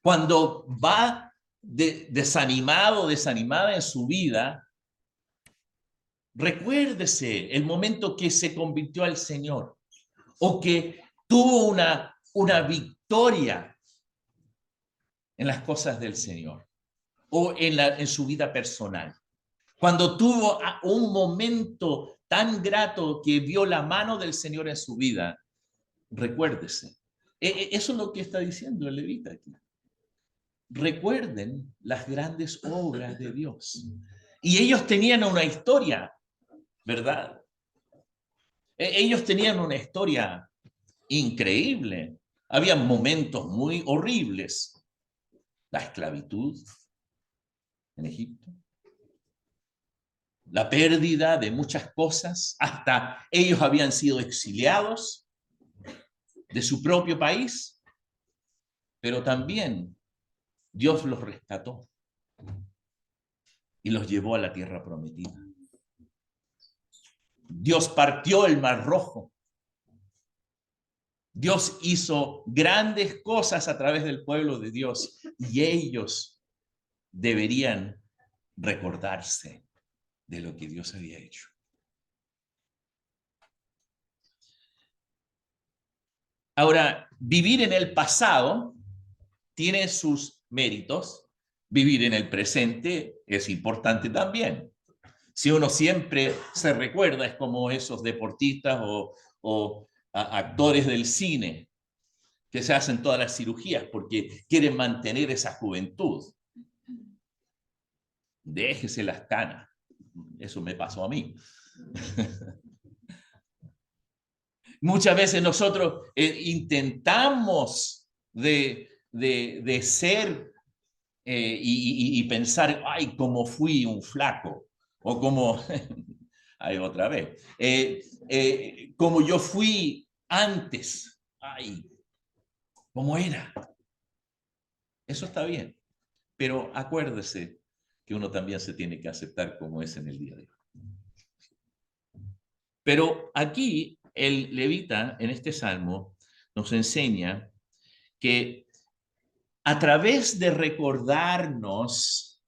Cuando va desanimado, desanimada en su vida, recuérdese el momento que se convirtió al Señor o que tuvo una victoria en las cosas del Señor o en su vida personal. Cuando tuvo un momento tan grato que vio la mano del Señor en su vida, recuérdese. Eso es lo que está diciendo el levita aquí. Recuerden las grandes obras de Dios. Y ellos tenían una historia, ¿verdad? Ellos tenían una historia increíble. Había momentos muy horribles. La esclavitud en Egipto, la pérdida de muchas cosas, hasta ellos habían sido exiliados de su propio país, pero también Dios los rescató y los llevó a la tierra prometida. Dios partió el Mar Rojo. Dios hizo grandes cosas a través del pueblo de Dios y ellos deberían recordarse de lo que Dios había hecho. Ahora, vivir en el pasado tiene sus méritos. Vivir en el presente es importante también. Si uno siempre se recuerda, es como esos deportistas o actores del cine que se hacen todas las cirugías porque quieren mantener esa juventud. Déjese las canas. Eso me pasó a mí. Muchas veces nosotros intentamos de ser y pensar, ay, cómo fui un flaco, o como, ay, otra vez, como yo fui antes, ay, cómo era. Eso está bien, pero acuérdese que uno también se tiene que aceptar como es en el día de hoy. Pero aquí el levita, en este salmo, nos enseña que a través de recordarnos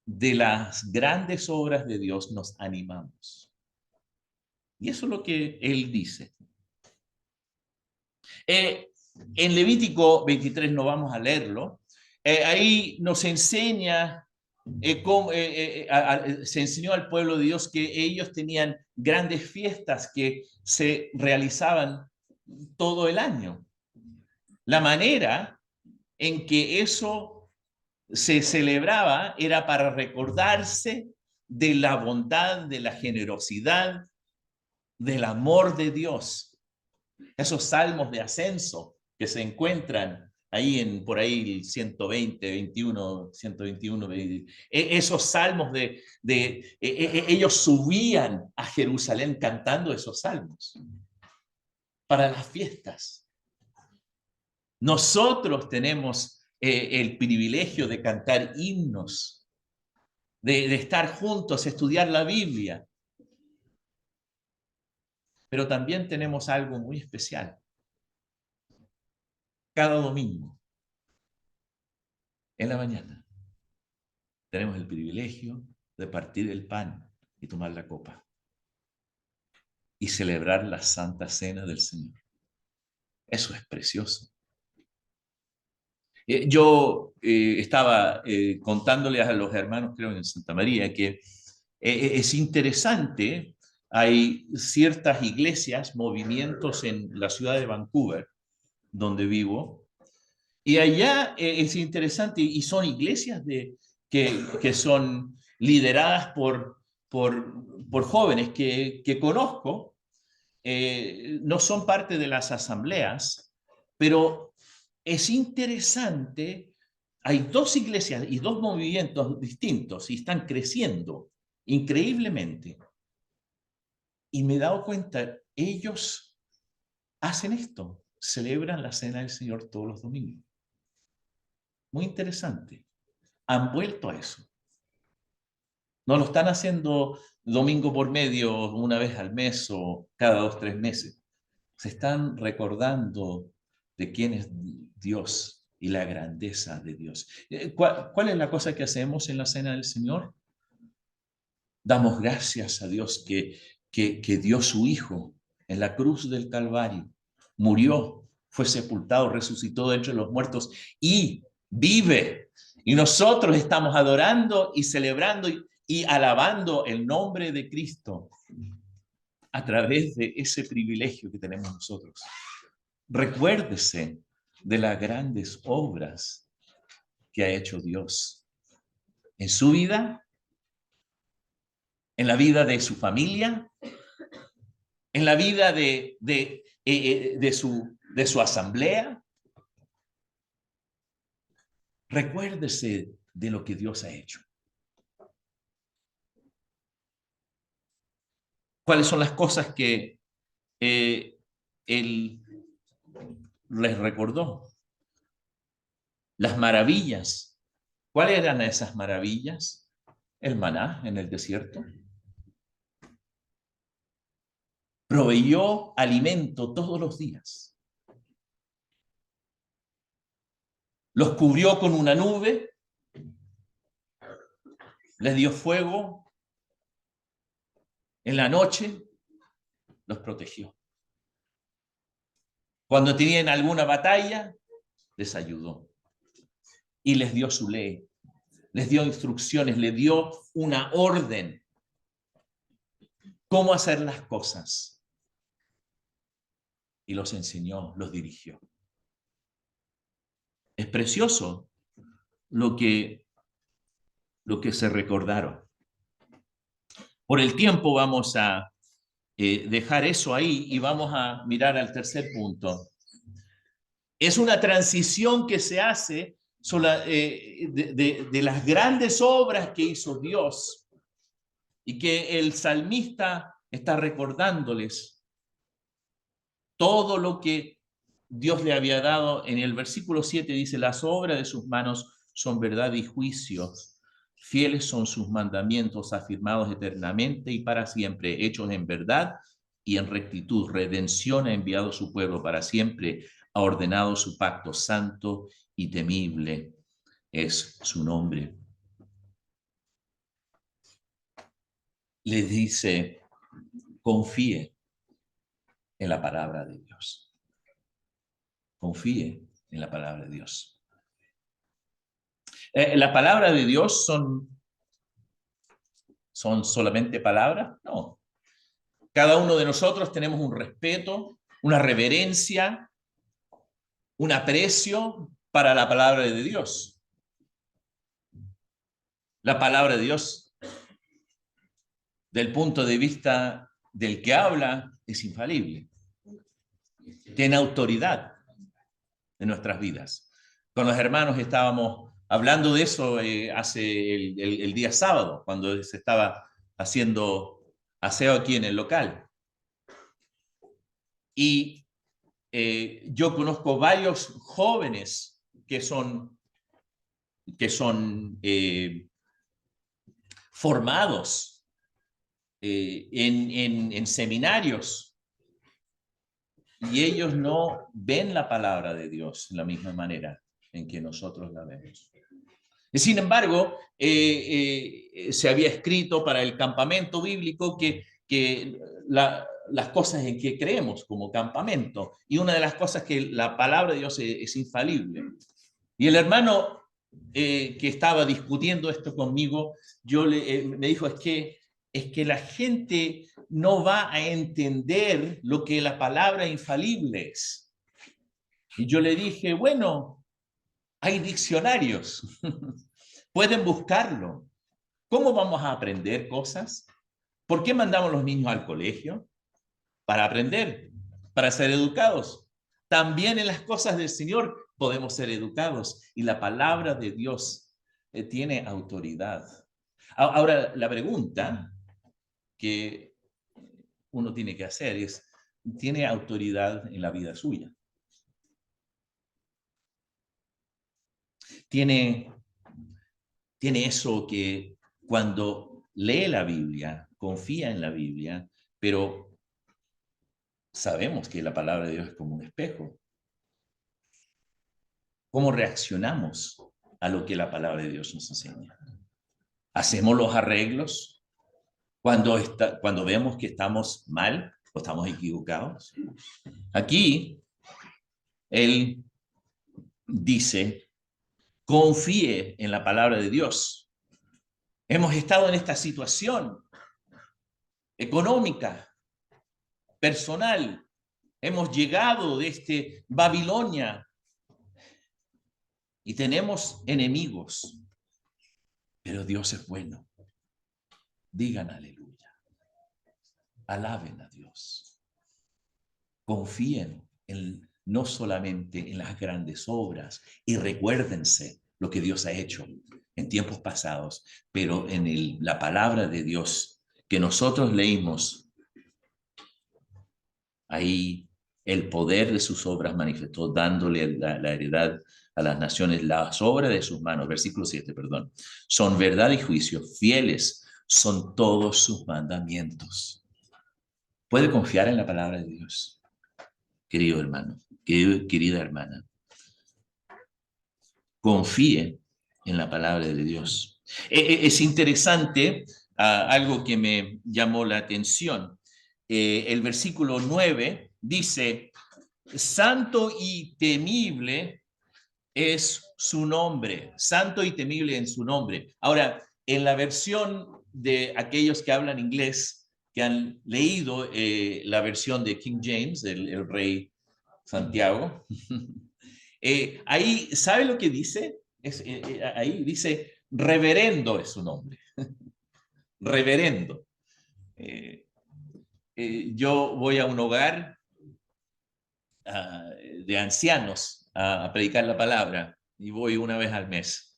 de las grandes obras de Dios, nos animamos. Y eso es lo que él dice. En Levítico 23 no vamos a leerlo. Ahí nos enseña se enseñó al pueblo de Dios que ellos tenían grandes fiestas que se realizaban todo el año. La manera en que eso se celebraba era para recordarse de la bondad, de la generosidad, del amor de Dios. Esos salmos de ascenso que se encuentran ahí por ahí el 120, 21, 121, esos salmos ellos subían a Jerusalén cantando esos salmos para las fiestas. Nosotros tenemos el privilegio de cantar himnos, de estar juntos, estudiar la Biblia. Pero también tenemos algo muy especial. Cada domingo, en la mañana, tenemos el privilegio de partir el pan y tomar la copa y celebrar la Santa Cena del Señor. Eso es precioso. Yo estaba contándole a los hermanos, creo en Santa María, que es interesante. Hay ciertas iglesias, movimientos en la ciudad de Vancouver, donde vivo, Y allá es interesante, y son iglesias que son lideradas por jóvenes que conozco, no son parte de las asambleas, pero es interesante. Hay dos iglesias y dos movimientos distintos y están creciendo increíblemente. Y me he dado cuenta, ellos hacen esto, celebran la cena del Señor todos los domingos. Muy interesante. Han vuelto a eso. No lo están haciendo domingo por medio, una vez al mes o cada 2 o 3 meses. Se están recordando de quién es Dios y la grandeza de Dios. ¿Cuál es la cosa que hacemos en la cena del Señor? Damos gracias a Dios que dio su Hijo en la cruz del Calvario. Murió, fue sepultado, resucitó de entre los muertos y vive. Y nosotros estamos adorando y celebrando y alabando el nombre de Cristo a través de ese privilegio que tenemos nosotros. Recuérdese de las grandes obras que ha hecho Dios en su vida, en la vida de su familia, en la vida de su asamblea. Recuérdese de lo que Dios ha hecho. ¿Cuáles son las cosas que Él les recordó? Las maravillas. ¿Cuáles eran esas maravillas? El maná en el desierto. Proveyó alimento todos los días. Los cubrió con una nube. Les dio fuego. En la noche los protegió. Cuando tenían alguna batalla, les ayudó. Y les dio su ley. Les dio instrucciones, les dio una orden. Cómo hacer las cosas. Y los enseñó, los dirigió. Es precioso lo que se recordaron. Por el tiempo vamos a dejar eso ahí y vamos a mirar al tercer punto. Es una transición que se hace de las grandes obras que hizo Dios y que el salmista está recordándoles todo lo que Dios le había dado. En el versículo 7 dice: las obras de sus manos son verdad y juicio. Fieles son sus mandamientos, afirmados eternamente y para siempre, hechos en verdad y en rectitud. Redención ha enviado su pueblo para siempre, ha ordenado su pacto santo y temible es su nombre. Le dice: confíe en la palabra de Dios. Confíe en la palabra de Dios. ¿La palabra de Dios son solamente palabras? No. Cada uno de nosotros tenemos un respeto, una reverencia, un aprecio para la palabra de Dios. La palabra de Dios, del punto de vista del que habla, es infalible. Tiene autoridad en nuestras vidas. Con los hermanos estábamos hablando de eso hace el día sábado, cuando se estaba haciendo aseo aquí en el local. Y yo conozco varios jóvenes que son formados en seminarios, y ellos no ven la palabra de Dios de la misma manera en que nosotros la vemos. Sin embargo, se había escrito para el campamento bíblico que las cosas en que creemos como campamento, y una de las cosas que la palabra de Dios es infalible. Y el hermano que estaba discutiendo esto conmigo, me dijo, es que la gente no va a entender lo que la palabra infalible es. Y yo le dije, bueno, Hay diccionarios. Pueden buscarlo. ¿Cómo vamos a aprender cosas? ¿Por qué mandamos a los niños al colegio? Para aprender, para ser educados. También en las cosas del Señor podemos ser educados. Y la palabra de Dios tiene autoridad. Ahora, la pregunta que uno tiene que hacer es, ¿tiene autoridad en la vida suya? ¿Tiene eso que cuando lee la Biblia, confía en la Biblia, pero sabemos que la palabra de Dios es como un espejo? ¿Cómo reaccionamos a lo que la palabra de Dios nos enseña? ¿Hacemos los arreglos cuando vemos que estamos mal o estamos equivocados? Aquí, él dice, confíe en la palabra de Dios. Hemos estado en esta situación económica, personal. Hemos llegado desde Babilonia y tenemos enemigos, pero Dios es bueno. Digan aleluya. Alaben a Dios. Confíen no solamente en las grandes obras, y recuérdense lo que Dios ha hecho en tiempos pasados, pero en la palabra de Dios que nosotros leímos, ahí el poder de sus obras manifestó, dándole la heredad a las naciones, las obras de sus manos, versículo 7, perdón, son verdad y juicio, fieles son todos sus mandamientos. ¿Puede confiar en la palabra de Dios, querido hermano, querida hermana? Confíe en la palabra de Dios. Es interesante, algo que me llamó la atención. El versículo 9 dice, santo y temible es su nombre, santo y temible en su nombre. Ahora, en la versión de aquellos que hablan inglés, que han leído la versión de King James, el rey Santiago, ahí, ¿sabe lo que dice? Ahí dice, reverendo es su nombre. Reverendo. Yo voy a un hogar de ancianos a predicar la palabra y voy una vez al mes.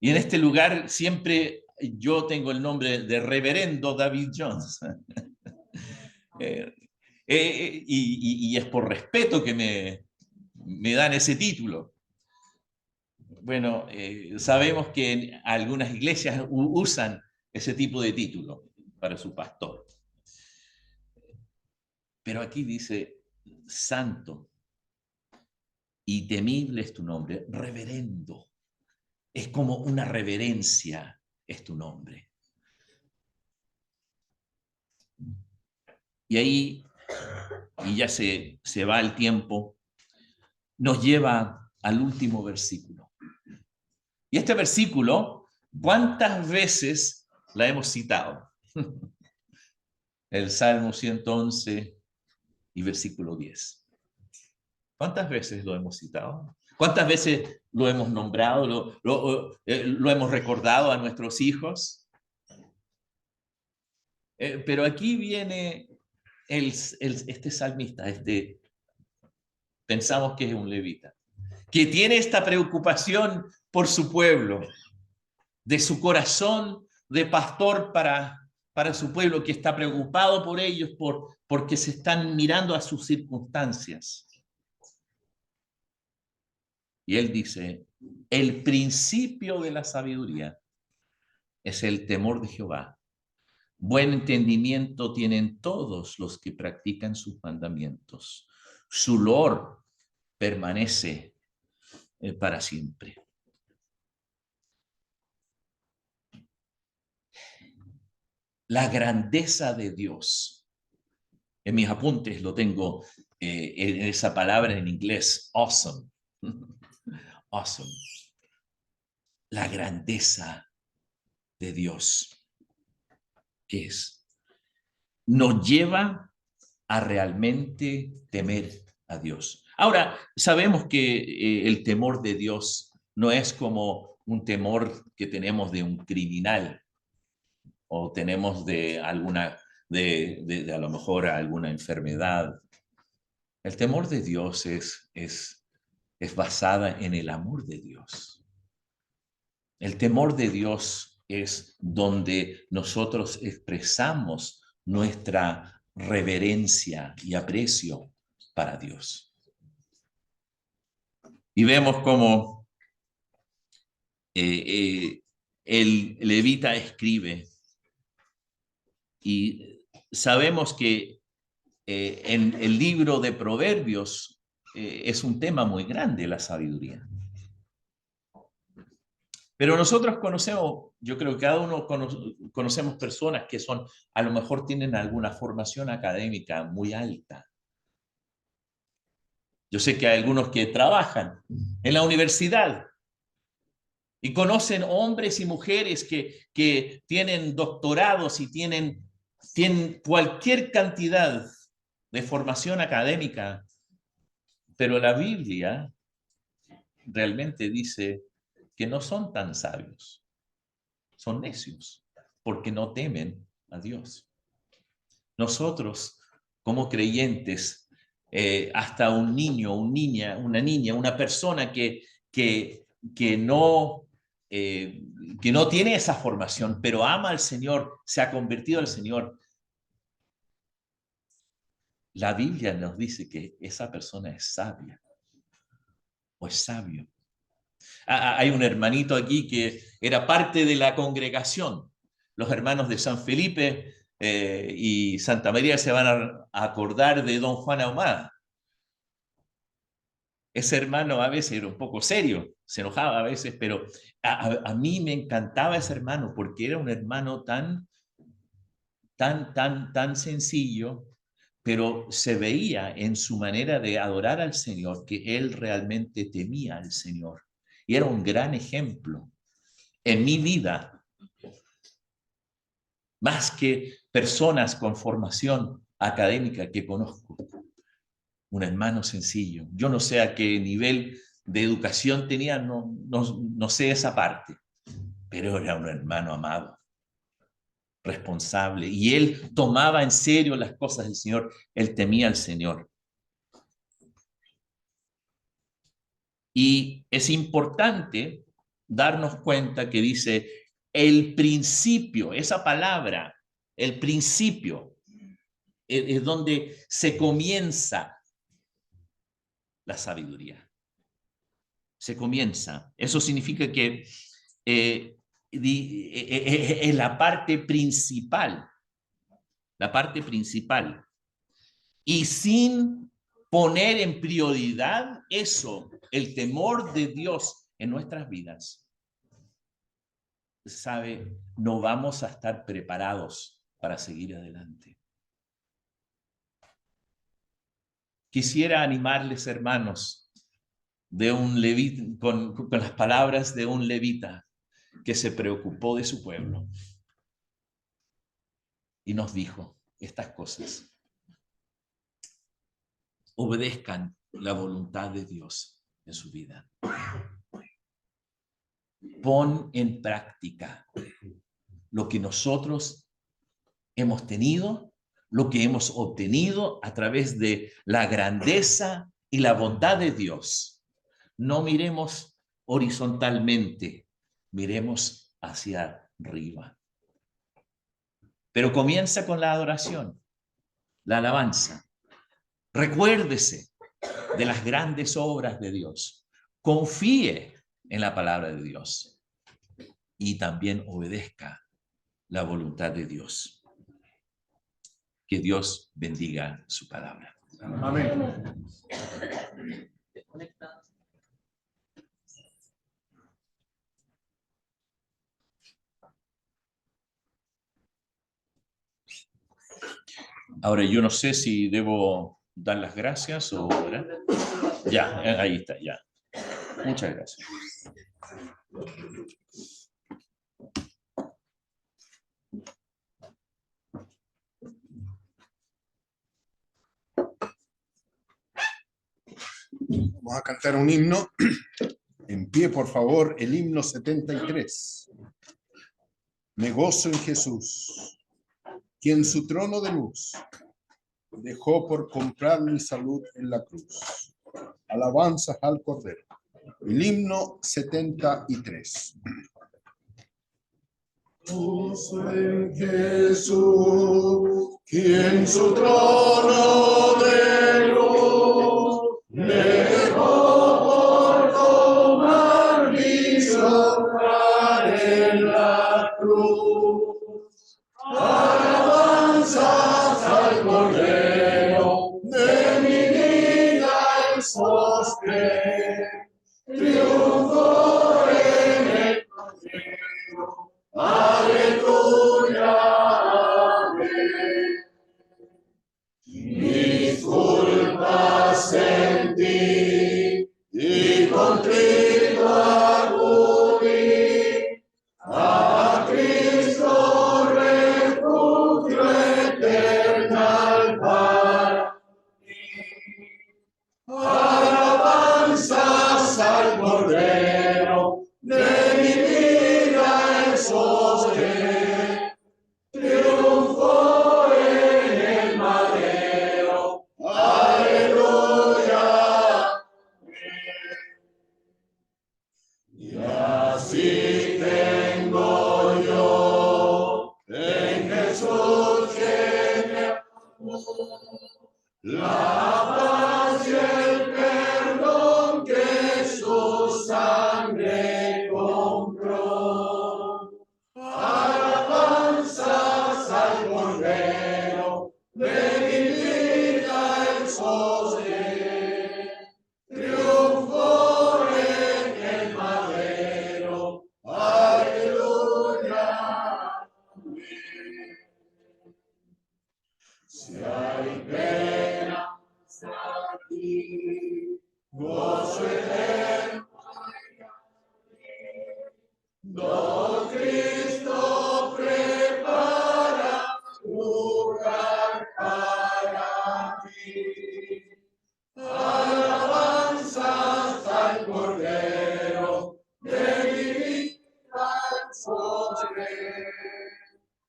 Y en este lugar siempre yo tengo el nombre de reverendo David Jones. Y es por respeto que me dan ese título. Bueno, sabemos que en algunas iglesias usan ese tipo de título para su pastor. Pero aquí dice, santo y temible es tu nombre, reverendo. Es como una reverencia, es tu nombre. Y ahí, y ya se va el tiempo, nos lleva al último versículo. Y este versículo, ¿cuántas veces la hemos citado? El Salmo 111 y versículo 10. ¿Cuántas veces lo hemos citado? ¿Cuántas veces lo hemos nombrado, lo hemos recordado a nuestros hijos? Pero aquí viene este salmista, pensamos que es un levita, que tiene esta preocupación por su pueblo, de su corazón de pastor para su pueblo, que está preocupado por ellos, porque se están mirando a sus circunstancias. Y él dice, el principio de la sabiduría es el temor de Jehová. Buen entendimiento tienen todos los que practican sus mandamientos. Su loor permanece para siempre. La grandeza de Dios. En mis apuntes lo tengo en esa palabra en inglés, awesome. Awesome. La grandeza de Dios. ¿Qué es? Nos lleva a realmente temer a Dios. Ahora, sabemos que el temor de Dios no es como un temor que tenemos de un criminal o tenemos de alguna, de a lo mejor alguna enfermedad. El temor de Dios es basada en el amor de Dios. El temor de Dios es donde nosotros expresamos nuestra reverencia y aprecio para Dios. Y vemos cómo el levita escribe, y sabemos que en el libro de Proverbios es un tema muy grande la sabiduría. Pero nosotros conocemos, yo creo que cada uno conocemos personas que son, a lo mejor tienen alguna formación académica muy alta. Yo sé que hay algunos que trabajan en la universidad y conocen hombres y mujeres que tienen doctorados y tienen cualquier cantidad de formación académica, pero la Biblia realmente dice que no son tan sabios, son necios, porque no temen a Dios. Nosotros, como creyentes, hasta un niño, una niña, una persona que no tiene esa formación, pero ama al Señor, se ha convertido al Señor, la Biblia nos dice que esa persona es sabia o es sabio. Hay un hermanito aquí que era parte de la congregación. Los hermanos de San Felipe y Santa María se van a acordar de don Juan Ahumada. Ese hermano a veces era un poco serio, se enojaba a veces, pero a mí me encantaba ese hermano porque era un hermano tan sencillo, pero se veía en su manera de adorar al Señor que él realmente temía al Señor. Y era un gran ejemplo en mi vida, más que personas con formación académica que conozco. Un hermano sencillo. Yo no sé a qué nivel de educación tenía, no sé esa parte, pero era un hermano amado, responsable, y él tomaba en serio las cosas del Señor, él temía al Señor. Y es importante darnos cuenta que dice el principio, esa palabra, el principio, es donde se comienza la sabiduría. Se comienza. Eso significa que es la parte principal. La parte principal. Y sin poner en prioridad eso, el temor de Dios en nuestras vidas, sabe, no vamos a estar preparados para seguir adelante. Quisiera animarles, hermanos, de un levita, con las palabras de un levita que se preocupó de su pueblo y nos dijo estas cosas. Obedezcan la voluntad de Dios en su vida. Pon en práctica lo que nosotros hemos tenido, lo que hemos obtenido a través de la grandeza y la bondad de Dios. No miremos horizontalmente, miremos hacia arriba. Pero comienza con la adoración, la alabanza. Recuérdese de las grandes obras de Dios. Confíe en la palabra de Dios y también obedezca la voluntad de Dios. Que Dios bendiga su palabra. Amén. Ahora, yo no sé si debo dar las gracias o... ¿verdad? Ya, ahí está, ya. Muchas gracias. Vamos a cantar un himno En pie, por favor, el himno 73. Me gozo en Jesús, quien su trono de luz dejó por comprar mi salud en la cruz. Alabanzas al Cordero. El himno 73. Gozo en Jesús, quien su trono de luz dejó por tomar mi sombra en la cruz. Alabanzas al Cordero, de mi vida el sostén, triunfó en el Cordero. Aleluya, amén. Mis culpas sentí y contrito acudí a Cristo refugio eterno para mí. Alabanzas al Cordero, de mi vida el sostén, triunfó en el madero. Aleluya. Y así tengo yo en Jesús que me amó, la paz y el perdón que su sangre compró. Alabanzas al Cordero, de mi vida el sostén, triunfó en el madero. Aleluya. Si hay penas aquí, gozo eterno don Cristo prepara lugar para ti. Alabanzas al Cordero, de mi vida el sostén,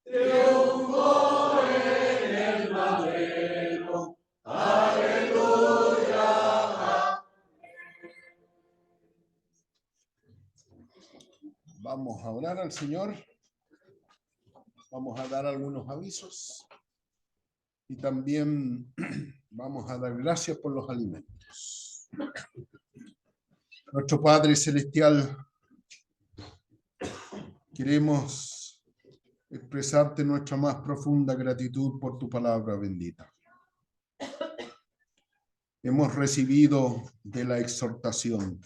triunfó en el madero. Aleluya. Vamos a orar al Señor. Vamos a dar algunos avisos. Y también vamos a dar gracias por los alimentos. Nuestro Padre Celestial, queremos expresarte nuestra más profunda gratitud por tu palabra bendita. Hemos recibido de la exhortación.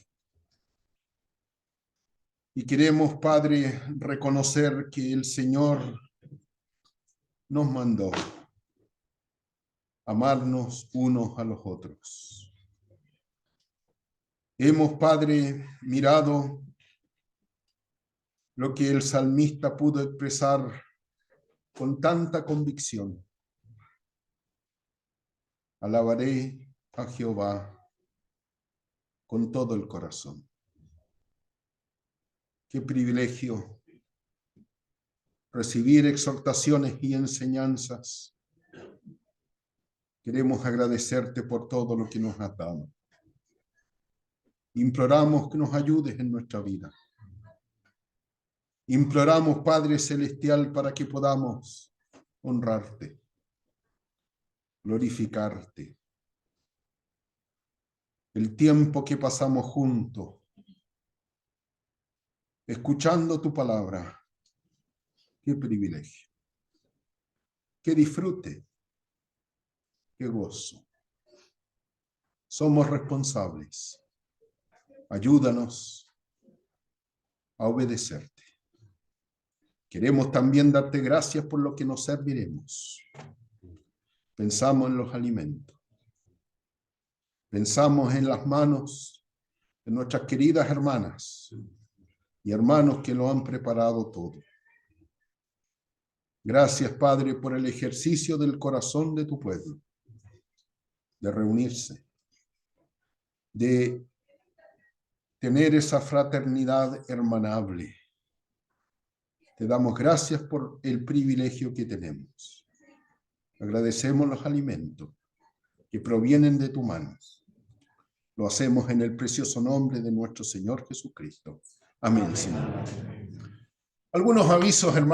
Y queremos, Padre, reconocer que el Señor nos mandó amarnos unos a los otros. Hemos, Padre, mirado lo que el salmista pudo expresar con tanta convicción. Alabaré a Jehová con todo el corazón. Qué privilegio recibir exhortaciones y enseñanzas. Queremos agradecerte por todo lo que nos has dado. Imploramos que nos ayudes en nuestra vida. Imploramos, Padre Celestial, para que podamos honrarte, glorificarte. El tiempo que pasamos juntos, escuchando tu palabra, qué privilegio, qué disfrute, qué gozo. Somos responsables. Ayúdanos a obedecerte. Queremos también darte gracias por lo que nos serviremos. Pensamos en los alimentos. Pensamos en las manos de nuestras queridas hermanas y hermanos que lo han preparado todo. Gracias, Padre, por el ejercicio del corazón de tu pueblo, de reunirse, de tener esa fraternidad hermanable. Te damos gracias por el privilegio que tenemos. Agradecemos los alimentos que provienen de tu mano. Lo hacemos en el precioso nombre de nuestro Señor Jesucristo. Amén, Señor. Algunos avisos, hermanos.